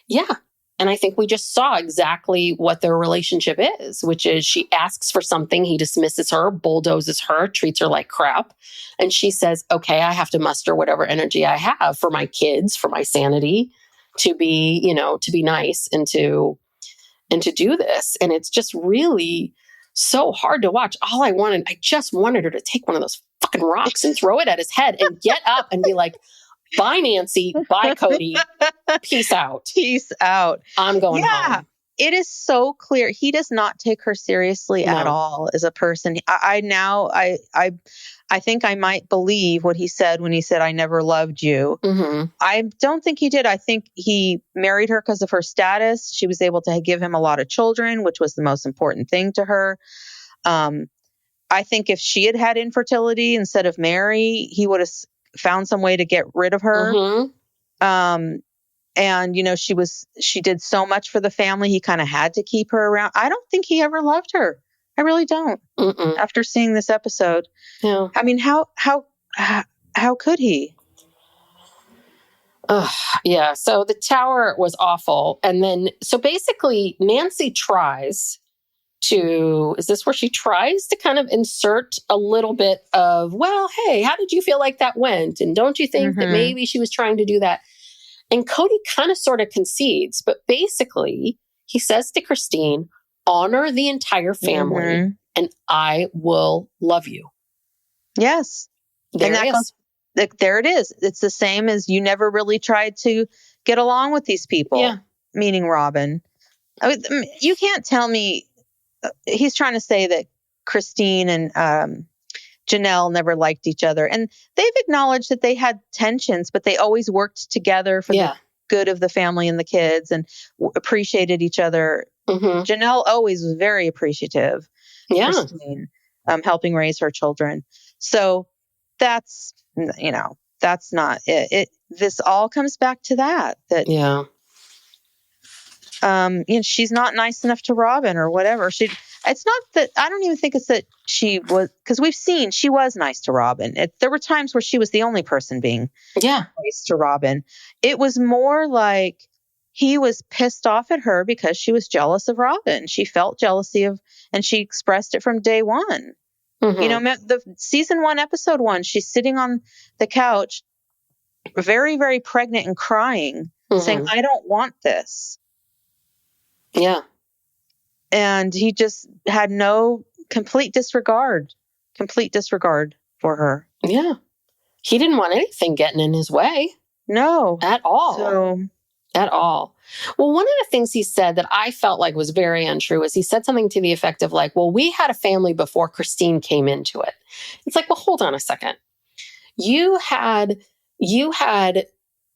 Yeah. And I think we just saw exactly what their relationship is, which is she asks for something, he dismisses her, bulldozes her, treats her like crap. And she says, okay, I have to muster whatever energy I have for my kids, for my sanity, to be nice and to do this. And it's just really so hard to watch. I just wanted her to take one of those fucking rocks and throw it at his head and get up and be like, bye, Nancy. Bye, Kody. Peace out. Peace out. I'm going home. It is so clear. He does not take her seriously at all as a person. I think I might believe what he said when he said, I never loved you. Mm-hmm. I don't think he did. I think he married her because of her status. She was able to give him a lot of children, which was the most important thing to her. I think if she had had infertility instead of Mary, he would have found some way to get rid of her. Mm-hmm. And, she did so much for the family. He kind of had to keep her around. I don't think he ever loved her. I really don't. Mm-mm. After seeing this episode. Yeah. I mean, how could he? Yeah. So the tower was awful. And then, so basically Nancy is this where she tries to kind of insert a little bit of, well, hey, how did you feel like that went? And don't you think that maybe she was trying to do that? And Kody kind of sort of concedes, but basically he says to Christine, honor the entire family and I will love you. Yes. There it is. It's the same as you never really tried to get along with these people, meaning Robyn. I mean, you can't tell me he's trying to say that Christine and Janelle never liked each other. And they've acknowledged that they had tensions, but they always worked together for the good of the family and the kids and appreciated each other. Mm-hmm. Janelle always was very appreciative of Christine, helping raise her children. So that's not it. This all comes back to that she's not nice enough to Robyn or whatever. It's not that, I don't even think it's that she was, because we've seen she was nice to Robyn. There were times where she was the only person being nice to Robyn. It was more like he was pissed off at her because she was jealous of Robyn. She felt jealousy and she expressed it from day one. Mm-hmm. The season 1, episode 1, she's sitting on the couch, very, very pregnant and crying, saying, I don't want this. Yeah. And he just had complete disregard for her. Yeah. He didn't want anything getting in his way. No. At all. At all. Well, one of the things he said that I felt like was very untrue is he said something to the effect of like, well, we had a family before Christine came into it. It's like, well, hold on a second. You had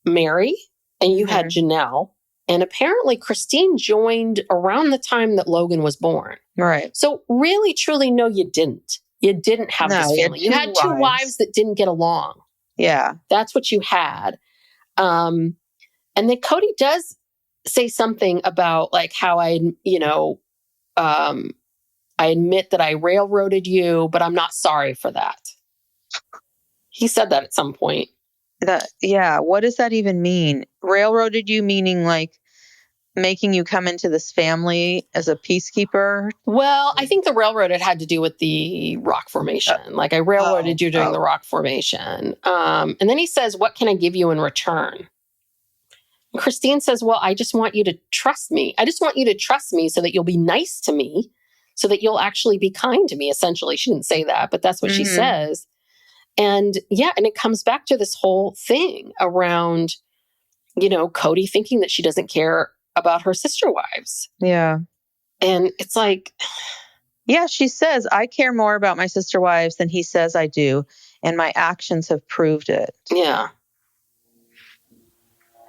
Mary and you had Janelle, and apparently Christine joined around the time that Logan was born. Right. So really, truly, no, you didn't. You didn't have this family. You had two wives that didn't get along. Yeah. That's what you had. And then Kody does say something about like how I admit that I railroaded you, but I'm not sorry for that. He said that at some point. What does that even mean? Railroaded you meaning like making you come into this family as a peacekeeper? Well, I think the railroad had to do with the rock formation. Like I railroaded you during the rock formation. And then he says, what can I give you in return? And Christine says, well, I just want you to trust me. I just want you to trust me so that you'll be nice to me, so that you'll actually be kind to me. Essentially, she didn't say that, but that's what she says. And and it comes back to this whole thing around, Kody thinking that she doesn't care about her sister wives. Yeah. And it's like, yeah, she says, I care more about my sister wives than he says I do. And my actions have proved it. Yeah.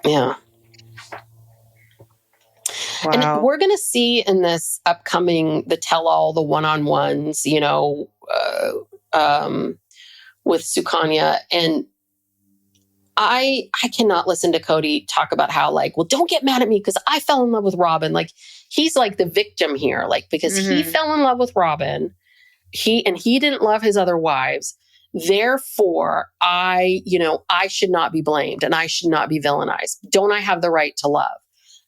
Yeah. Wow. And we're going to see in this upcoming, the tell-all, the one-on-ones, with Sukanya. And I cannot listen to Kody talk about how like, well, don't get mad at me because I fell in love with Robyn. Like he's like the victim here, like because he fell in love with Robyn. He didn't love his other wives. Therefore, I should not be blamed and I should not be villainized. Don't I have the right to love?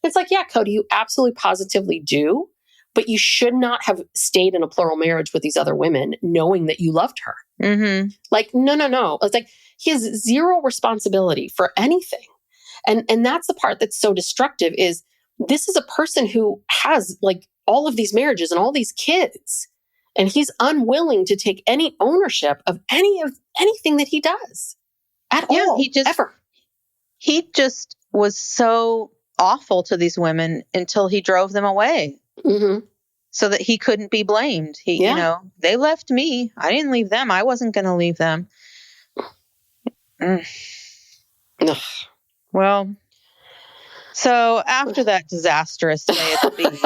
It's like, yeah, Kody, you absolutely positively do, but you should not have stayed in a plural marriage with these other women knowing that you loved her. Like, no. It's like he has zero responsibility for anything. And that's the part that's so destructive is this is a person who has like all of these marriages and all these kids. And he's unwilling to take any ownership of anything that he does at all. He just was so awful to these women until he drove them away so that he couldn't be blamed. They left me. I didn't leave them. I wasn't going to leave them. Well, so after that disastrous day at the beach,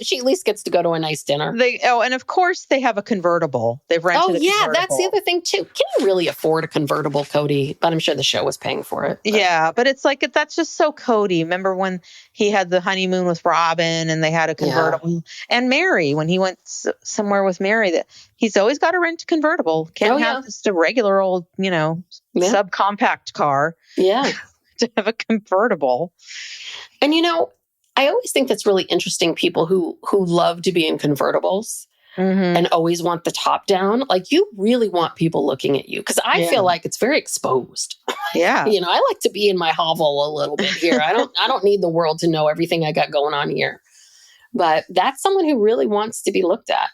she at least gets to go to a nice dinner. And of course they have a convertible. They've rented a convertible. That's the other thing too. Can you really afford a convertible, Kody? But I'm sure the show was paying for it. But. Yeah, but it's like, that's just so Kody. Remember when he had the honeymoon with Robyn and they had a convertible? Yeah. And Mary, when he went somewhere with Mary, that he's always got to rent a convertible. Can't have just a regular old, subcompact car. Yeah. To have a convertible. And I always think that's really interesting, people who love to be in convertibles and always want the top down. Like you really want people looking at you because I feel like it's very exposed. Yeah. I like to be in my hovel a little bit here. I don't need the world to know everything I got going on here. But that's someone who really wants to be looked at.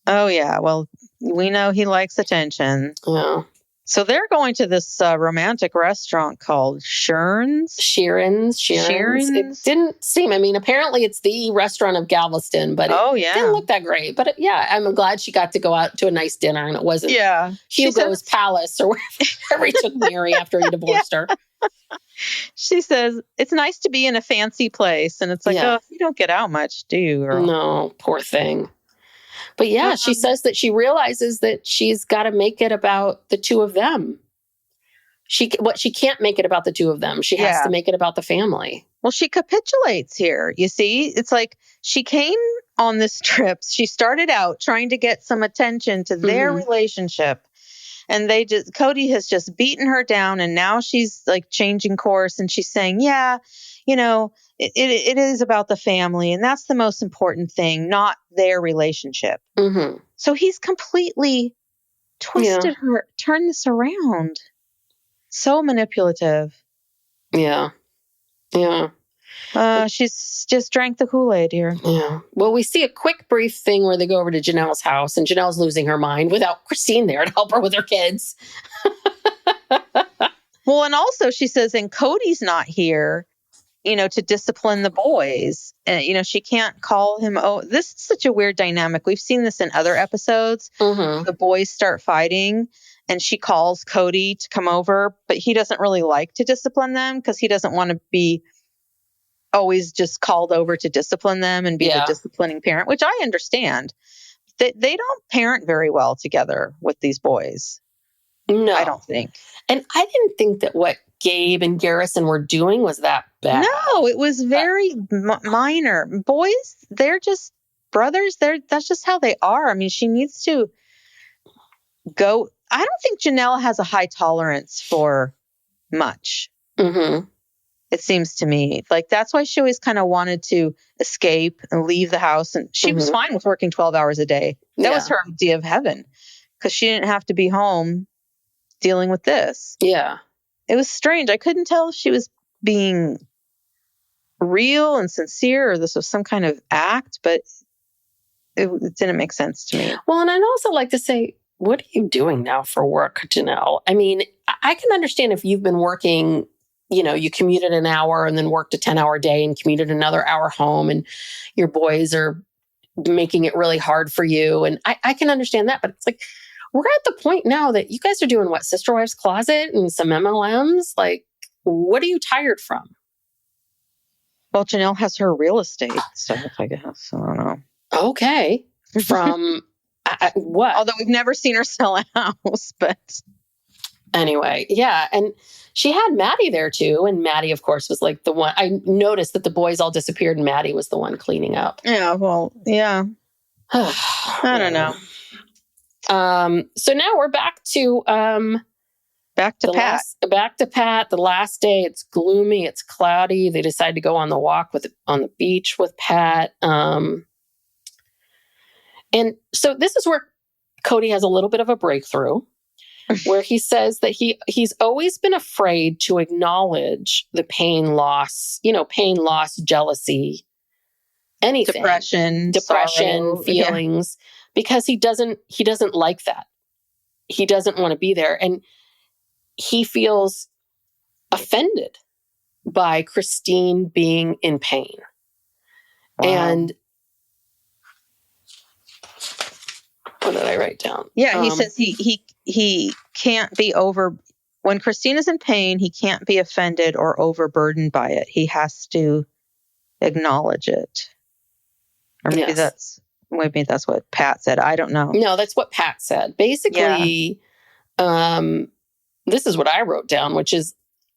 Oh yeah. Well, we know he likes attention. Yeah. So they're going to this romantic restaurant called Sheeran's. It didn't seem, apparently it's the restaurant of Galveston, but it didn't look that great. But I'm glad she got to go out to a nice dinner and it wasn't Hugo's Palace or wherever he took Mary after he divorced her. She says, it's nice to be in a fancy place. And it's like, you don't get out much, do you, girl? No, poor thing. But she says that she realizes that she's got to make it about the two of them. She can't make it about the two of them. She has to make it about the family. Well, she capitulates here. You see, it's like she came on this trip. She started out trying to get some attention to their relationship. And Kody has just beaten her down. And now she's like changing course. And she's saying, it is about the family. And that's the most important thing, not their relationship. So he's completely twisted her, turned this around. So manipulative. Yeah. She's just drank the Kool-Aid here. Yeah. Well, we see a quick, brief thing where they go over to Janelle's house and Janelle's losing her mind without Christine there to help her with her kids. Well, and also she says, and Kody's not here. to discipline the boys. And, she can't call him. Oh, this is such a weird dynamic. We've seen this in other episodes. Mm-hmm. The boys start fighting and she calls Kody to come over, but he doesn't really like to discipline them because he doesn't want to be always just called over to discipline them and be the disciplining parent, which I understand. They don't parent very well together with these boys. No, I don't think. And I didn't think that what Gabe and Garrison were doing was that bad. No, it was very minor. Boys, they're just brothers. That's just how they are. I mean, she needs to go. I don't think Janelle has a high tolerance for much. Mm-hmm. It seems to me like that's why she always kind of wanted to escape and leave the house. And she was fine with working 12 hours a day. That was her idea of heaven because she didn't have to be home dealing with this. Yeah. It was strange. I couldn't tell if she was being real and sincere or this was some kind of act, but it didn't make sense to me. Well, and I'd also like to say, what are you doing now for work, Janelle? I mean, I can understand if you've been working, you commuted an hour and then worked a 10-hour day and commuted another hour home and your boys are making it really hard for you. And I can understand that, but it's like, we're at the point now that you guys are doing what, Sister Wives Closet and some MLMs? Like, what are you tired from? Well, Janelle has her real estate stuff, I guess. I don't know. Okay. From what? Although we've never seen her sell a house, but... Anyway, yeah. And she had Maddie there too. And Maddie, of course, was like the one. I noticed that the boys all disappeared and Maddie was the one cleaning up. Yeah, well, yeah. I don't know. So now we're back to Pat. Back to Pat. The last day, it's gloomy, it's cloudy. They decide to go on the walk on the beach with Pat. And so this is where Kody has a little bit of a breakthrough, where he says that he's always been afraid to acknowledge the pain, loss, jealousy, anything, depression, sorrow, feelings, because he doesn't like that. He doesn't want to be there. And he feels offended by Christine being in pain. Wow. And what did I write down? Yeah, he says he can't be over when Christine is in pain. He can't be offended or overburdened by it. He has to acknowledge it. Or maybe that's what Pat said. I don't know. No, that's what Pat said. Basically, this is what I wrote down, which is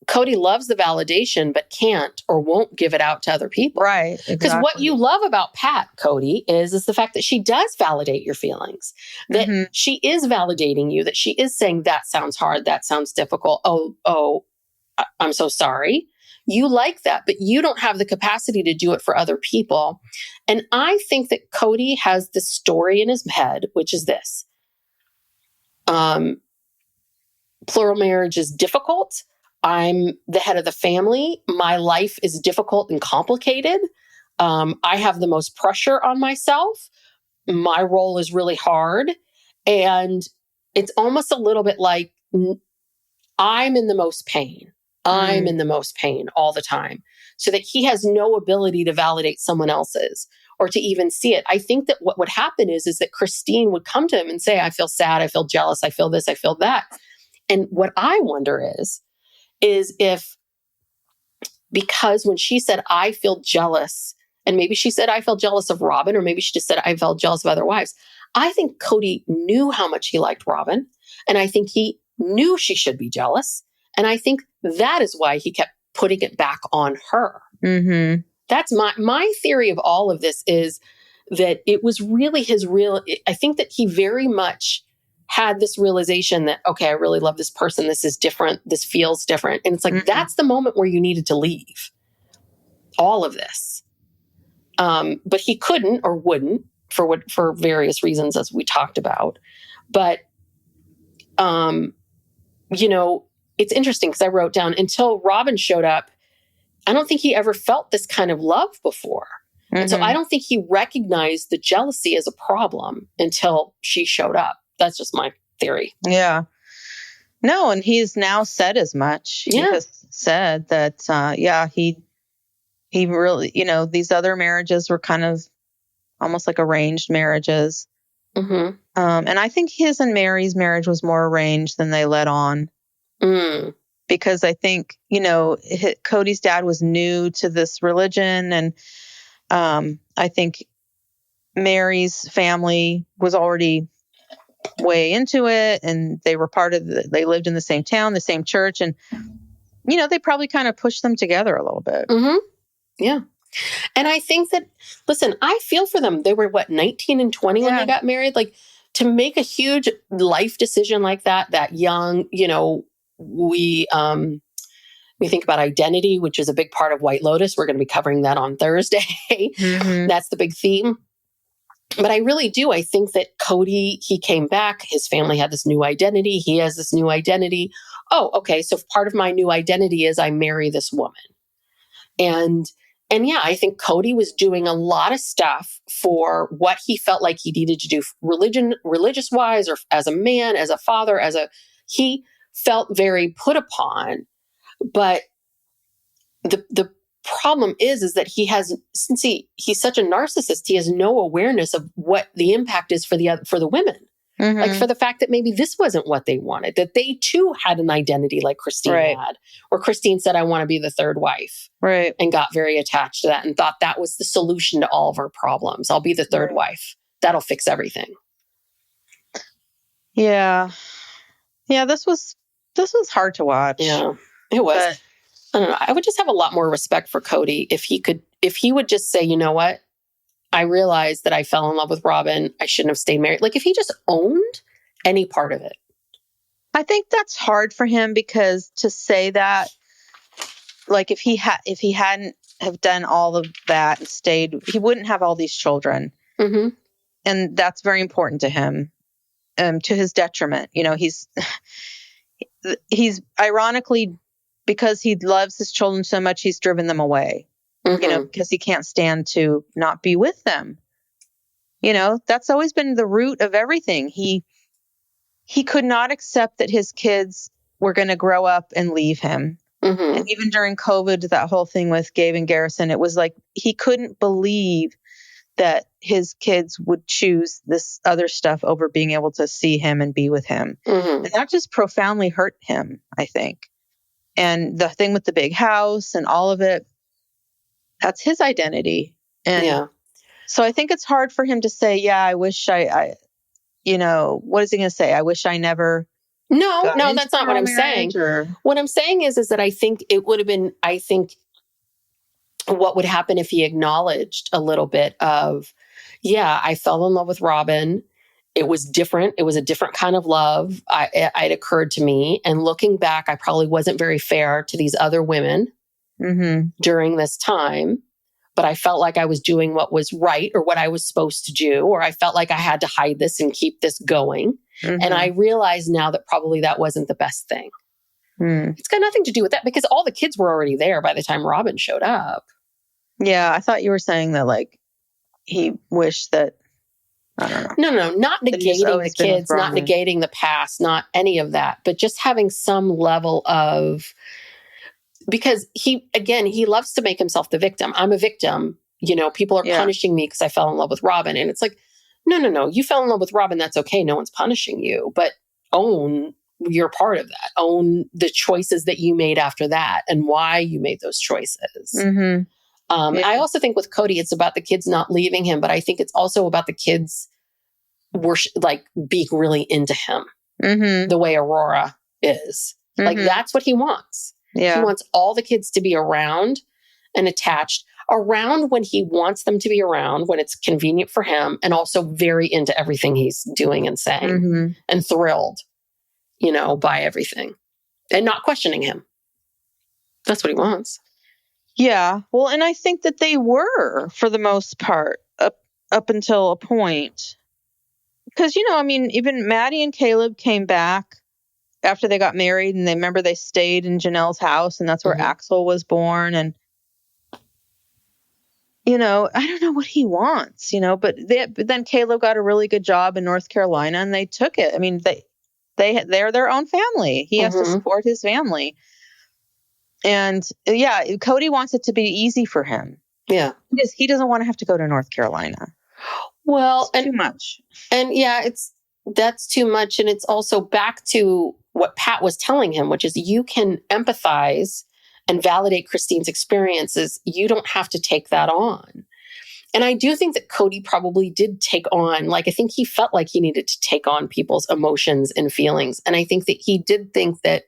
Kody loves the validation, but can't or won't give it out to other people. Right. Because what you love about Pat, Kody, is the fact that she does validate your feelings, that she is validating you, that she is saying that sounds hard, that sounds difficult. Oh, I'm so sorry. You like that, but you don't have the capacity to do it for other people. And I think that Kody has this story in his head, which is this. Plural marriage is difficult. I'm the head of the family. My life is difficult and complicated. I have the most pressure on myself. My role is really hard. And it's almost a little bit like I'm in the most pain. I'm in the most pain all the time, so that he has no ability to validate someone else's or to even see it. I think that what would happen is that Christine would come to him and say, I feel sad, I feel jealous, I feel this, I feel that. And what I wonder is if, because when she said, I feel jealous, and maybe she said, I felt jealous of Robyn, or maybe she just said, I felt jealous of other wives. I think Kody knew how much he liked Robyn, and I think he knew she should be jealous. And I think that is why he kept putting it back on her. Mm-hmm. That's my theory of all of this, is that it was really I think that he very much had this realization that, okay, I really love this person. This is different. This feels different. And it's like, that's the moment where you needed to leave all of this. But he couldn't or wouldn't for various reasons, as we talked about. But, it's interesting because I wrote down, until Robyn showed up, I don't think he ever felt this kind of love before. And so I don't think he recognized the jealousy as a problem until she showed up. That's just my theory. Yeah. No, and he's now said as much. Yeah. He has said that, he he really, these other marriages were kind of almost like arranged marriages. Mm-hmm. And I think his and Mary's marriage was more arranged than they let on. Mm. Because I think, Kody's dad was new to this religion. And I think Mary's family was already way into it. And they were they lived in the same town, the same church. And, they probably kind of pushed them together a little bit. Mm-hmm. Yeah. And I think that, listen, I feel for them. They were 19 and 20 when they got married. Like, to make a huge life decision like that young, we think about identity, which is a big part of White Lotus. We're going to be covering that on Thursday. Mm-hmm. That's the big theme. But I really do. I think that Kody, he came back. His family had this new identity. He has this new identity. Oh, okay. So part of my new identity is I marry this woman. And yeah, I think Kody was doing a lot of stuff for what he felt like he needed to do religious wise, or as a man, as a father, he felt very put upon. But the problem is that since he's such a narcissist, he has no awareness of what the impact is for the women. Mm-hmm. Like, for the fact that maybe this wasn't what they wanted, that they too had an identity like Christine had, or Christine said, I want to be the third wife. Right. And got very attached to that and thought that was the solution to all of her problems. I'll be the third wife. That'll fix everything. Yeah. Yeah. This was hard to watch. Yeah, it was. But I don't know. I would just have a lot more respect for Kody if he would just say, you know what? I realized that I fell in love with Robyn. I shouldn't have stayed married. Like, if he just owned any part of it. I think that's hard for him, because to say that, like, if he hadn't have done all of that and stayed, he wouldn't have all these children. Mm-hmm. And that's very important to him, to his detriment. He's ironically, because he loves his children so much, he's driven them away. Mm-hmm. Because he can't stand to not be with them. That's always been the root of everything. He could not accept that his kids were going to grow up and leave him. Mm-hmm. And even during COVID, that whole thing with Gabe and Garrison, it was like he couldn't believe that his kids would choose this other stuff over being able to see him and be with him. Mm-hmm. And that just profoundly hurt him, I think. And the thing with the big house and all of it, that's his identity. And so I think it's hard for him to say, yeah, I wish I what is he going to say? I wish I never. No, that's not what I'm saying. What I'm saying is that I think it would have been, what would happen if he acknowledged a little bit of, yeah, I fell in love with Robyn. It was different. It was a different kind of love. It occurred to me. And looking back, I probably wasn't very fair to these other women. Mm-hmm. During this time, but I felt like I was doing what was right, or what I was supposed to do, or I felt like I had to hide this and keep this going. Mm-hmm. And I realize now that probably that wasn't the best thing. It's got nothing to do with that, because all the kids were already there by the time Robyn showed up. Yeah, I thought you were saying that, like, he wished that, I don't know. No, not negating the kids, not negating the past, not any of that, but just having some level of, because he loves to make himself the victim. I'm a victim. People are punishing me because I fell in love with Robyn. And it's like, no, you fell in love with Robyn. That's okay. No one's punishing you, but own you're part of that. Own the choices that you made after that and why you made those choices. Mm-hmm. I also think with Kody, it's about the kids not leaving him, but I think it's also about the kids being really into him the way Aurora is. Mm-hmm. Like, that's what he wants. Yeah. He wants all the kids to be around and attached, around when he wants them to be around, when it's convenient for him, and also very into everything he's doing and saying, and thrilled, by everything, and not questioning him. That's what he wants. Yeah. Well, and I think that they were, for the most part, up until a point. Because, even Maddie and Caleb came back after they got married, and they stayed in Janelle's house, and that's where Axel was born. And, I don't know what he wants, but then Caleb got a really good job in North Carolina, and they took it. I mean, they're their own family. He has to support his family. And yeah, Kody wants it to be easy for him. Yeah. Because he doesn't want to have to go to North Carolina. Well, it's too much. And yeah, that's too much. And it's also back to what Pat was telling him, which is you can empathize and validate Christine's experiences. You don't have to take that on. And I do think that Kody probably did take on, like, I think he felt like he needed to take on people's emotions and feelings. And I think that he did think that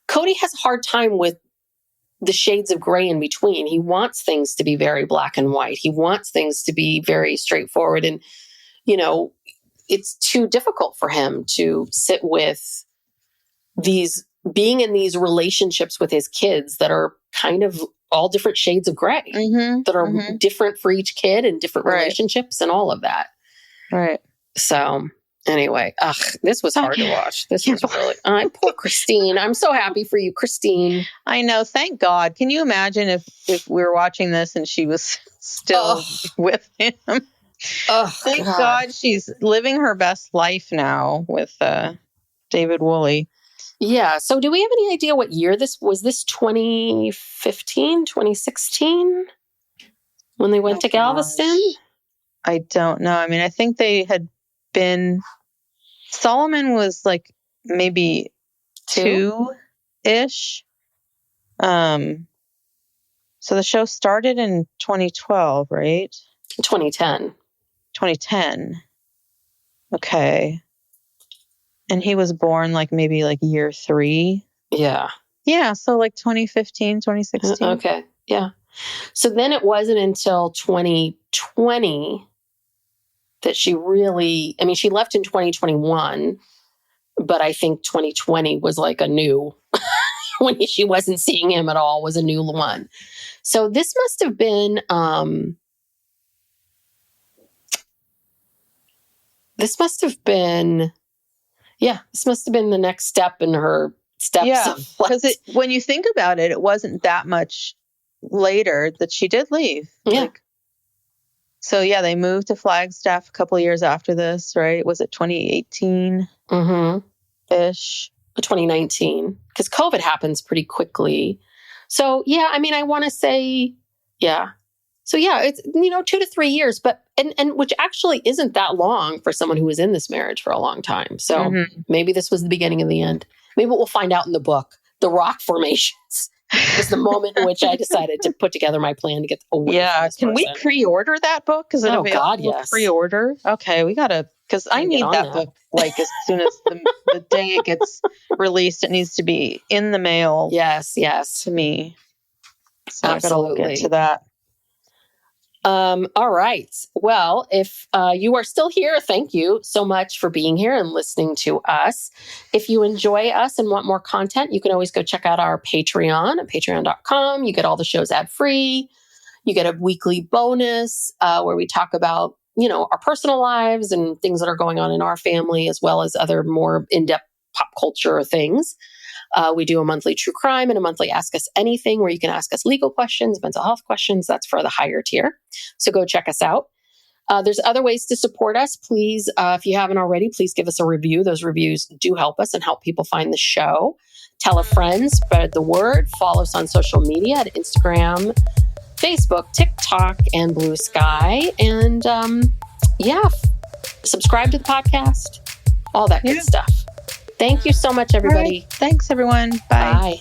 Kody has a hard time with the shades of gray in between. He wants things to be very black and white. He wants things to be very straightforward. And, you know, it's too difficult for him to sit with being in these relationships with his kids that are kind of all different shades of gray, that are different for each kid and different relationships and all of that. Right. So anyway, this was hard to watch. This was really, poor Christine. I'm so happy for you, Christine. I know. Thank God. Can you imagine if we were watching this and she was still with him? Thank God she's living her best life now with David Woolley. Yeah. So do we have any idea what year this was? This 2015, 2016 when they went to Galveston? I don't know. I mean, I think they had been, Solomon was like maybe two-ish. So the show started in 2012, right? 2010. 2010. Okay. And he was born like maybe like year 3. Yeah. Yeah. So like 2015, 2016. Okay. Yeah. So then it wasn't until 2020 that she really, I mean, she left in 2021, but I think 2020 was like a new, when she wasn't seeing him at all, was a new one. So this must have been, this must have been the next step in her steps. Yeah, because when you think about it, it wasn't that much later that she did leave. Yeah. So yeah, they moved to Flagstaff a couple of years after this, right? Was it 2018? Ish. 2019, because COVID happens pretty quickly. So yeah, I mean, I want to say, yeah. So yeah, it's, 2 to 3 years, but and which actually isn't that long for someone who was in this marriage for a long time. So maybe this was the beginning of the end. Maybe we'll find out in the book. The rock formations was the moment in which I decided to put together my plan to get away. Yeah, can we pre-order that book? Is it available? God, yes. Pre-order. Okay, we gotta, because I need that book like as soon as the day it gets released. It needs to be in the mail. Yes, to me. So absolutely. I gotta look into that. All right. Well, if you are still here, thank you so much for being here and listening to us. If you enjoy us and want more content, you can always go check out our Patreon at patreon.com. You get all the shows ad-free. You get a weekly bonus where we talk about, our personal lives and things that are going on in our family, as well as other more in-depth pop culture things. We do a monthly true crime and a monthly Ask Us Anything, where you can ask us legal questions, mental health questions. That's for the higher tier. So go check us out. There's other ways to support us. Please, if you haven't already, please give us a review. Those reviews do help us and help people find the show. Tell a friend, spread the word. Follow us on social media at Instagram, Facebook, TikTok, and Blue Sky. And subscribe to the podcast. All that good stuff. Thank you so much, everybody. Right. Thanks, everyone. Bye. Bye.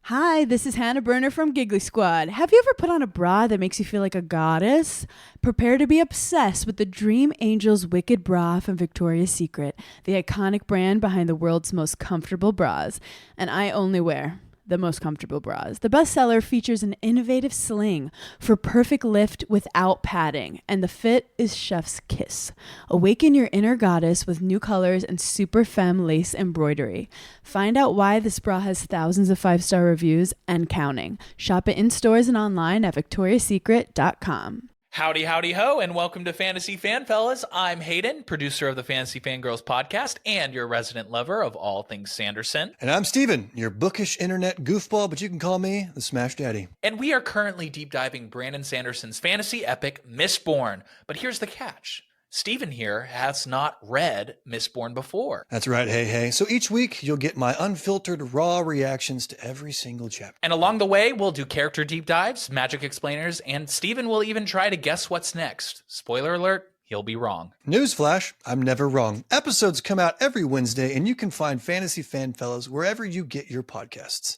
Hi, this is Hannah Berner from Giggly Squad. Have you ever put on a bra that makes you feel like a goddess? Prepare to be obsessed with the Dream Angels Wicked Bra from Victoria's Secret, the iconic brand behind the world's most comfortable bras. And I only wear the most comfortable bras. The bestseller features an innovative sling for perfect lift without padding, and the fit is chef's kiss. Awaken your inner goddess with new colors and super femme lace embroidery. Find out why this bra has thousands of 5-star reviews and counting. Shop it in stores and online at victoriassecret.com. Howdy, howdy, ho, and welcome to Fantasy Fan Fellas. I'm Hayden, producer of the Fantasy Fangirls podcast and your resident lover of all things Sanderson. And I'm Steven, your bookish internet goofball, but you can call me the Smash Daddy. And we are currently deep diving Brandon Sanderson's fantasy epic, Mistborn. But here's the catch. Steven here has not read Mistborn before. That's right, hey. So each week, you'll get my unfiltered, raw reactions to every single chapter. And along the way, we'll do character deep dives, magic explainers, and Steven will even try to guess what's next. Spoiler alert, he'll be wrong. Newsflash, I'm never wrong. Episodes come out every Wednesday, and you can find Fantasy Fan Fellows wherever you get your podcasts.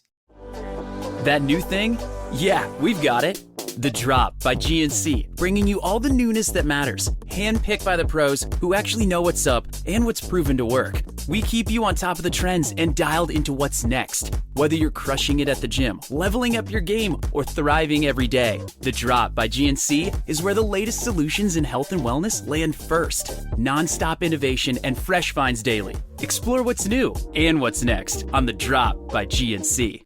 That new thing? Yeah, we've got it. The Drop by GNC, bringing you all the newness that matters, handpicked by the pros who actually know what's up and what's proven to work. We keep you on top of the trends and dialed into what's next. Whether you're crushing it at the gym, leveling up your game, or thriving every day, The Drop by GNC is where the latest solutions in health and wellness land first. Non-stop innovation and fresh finds daily. Explore what's new and what's next on The Drop by GNC.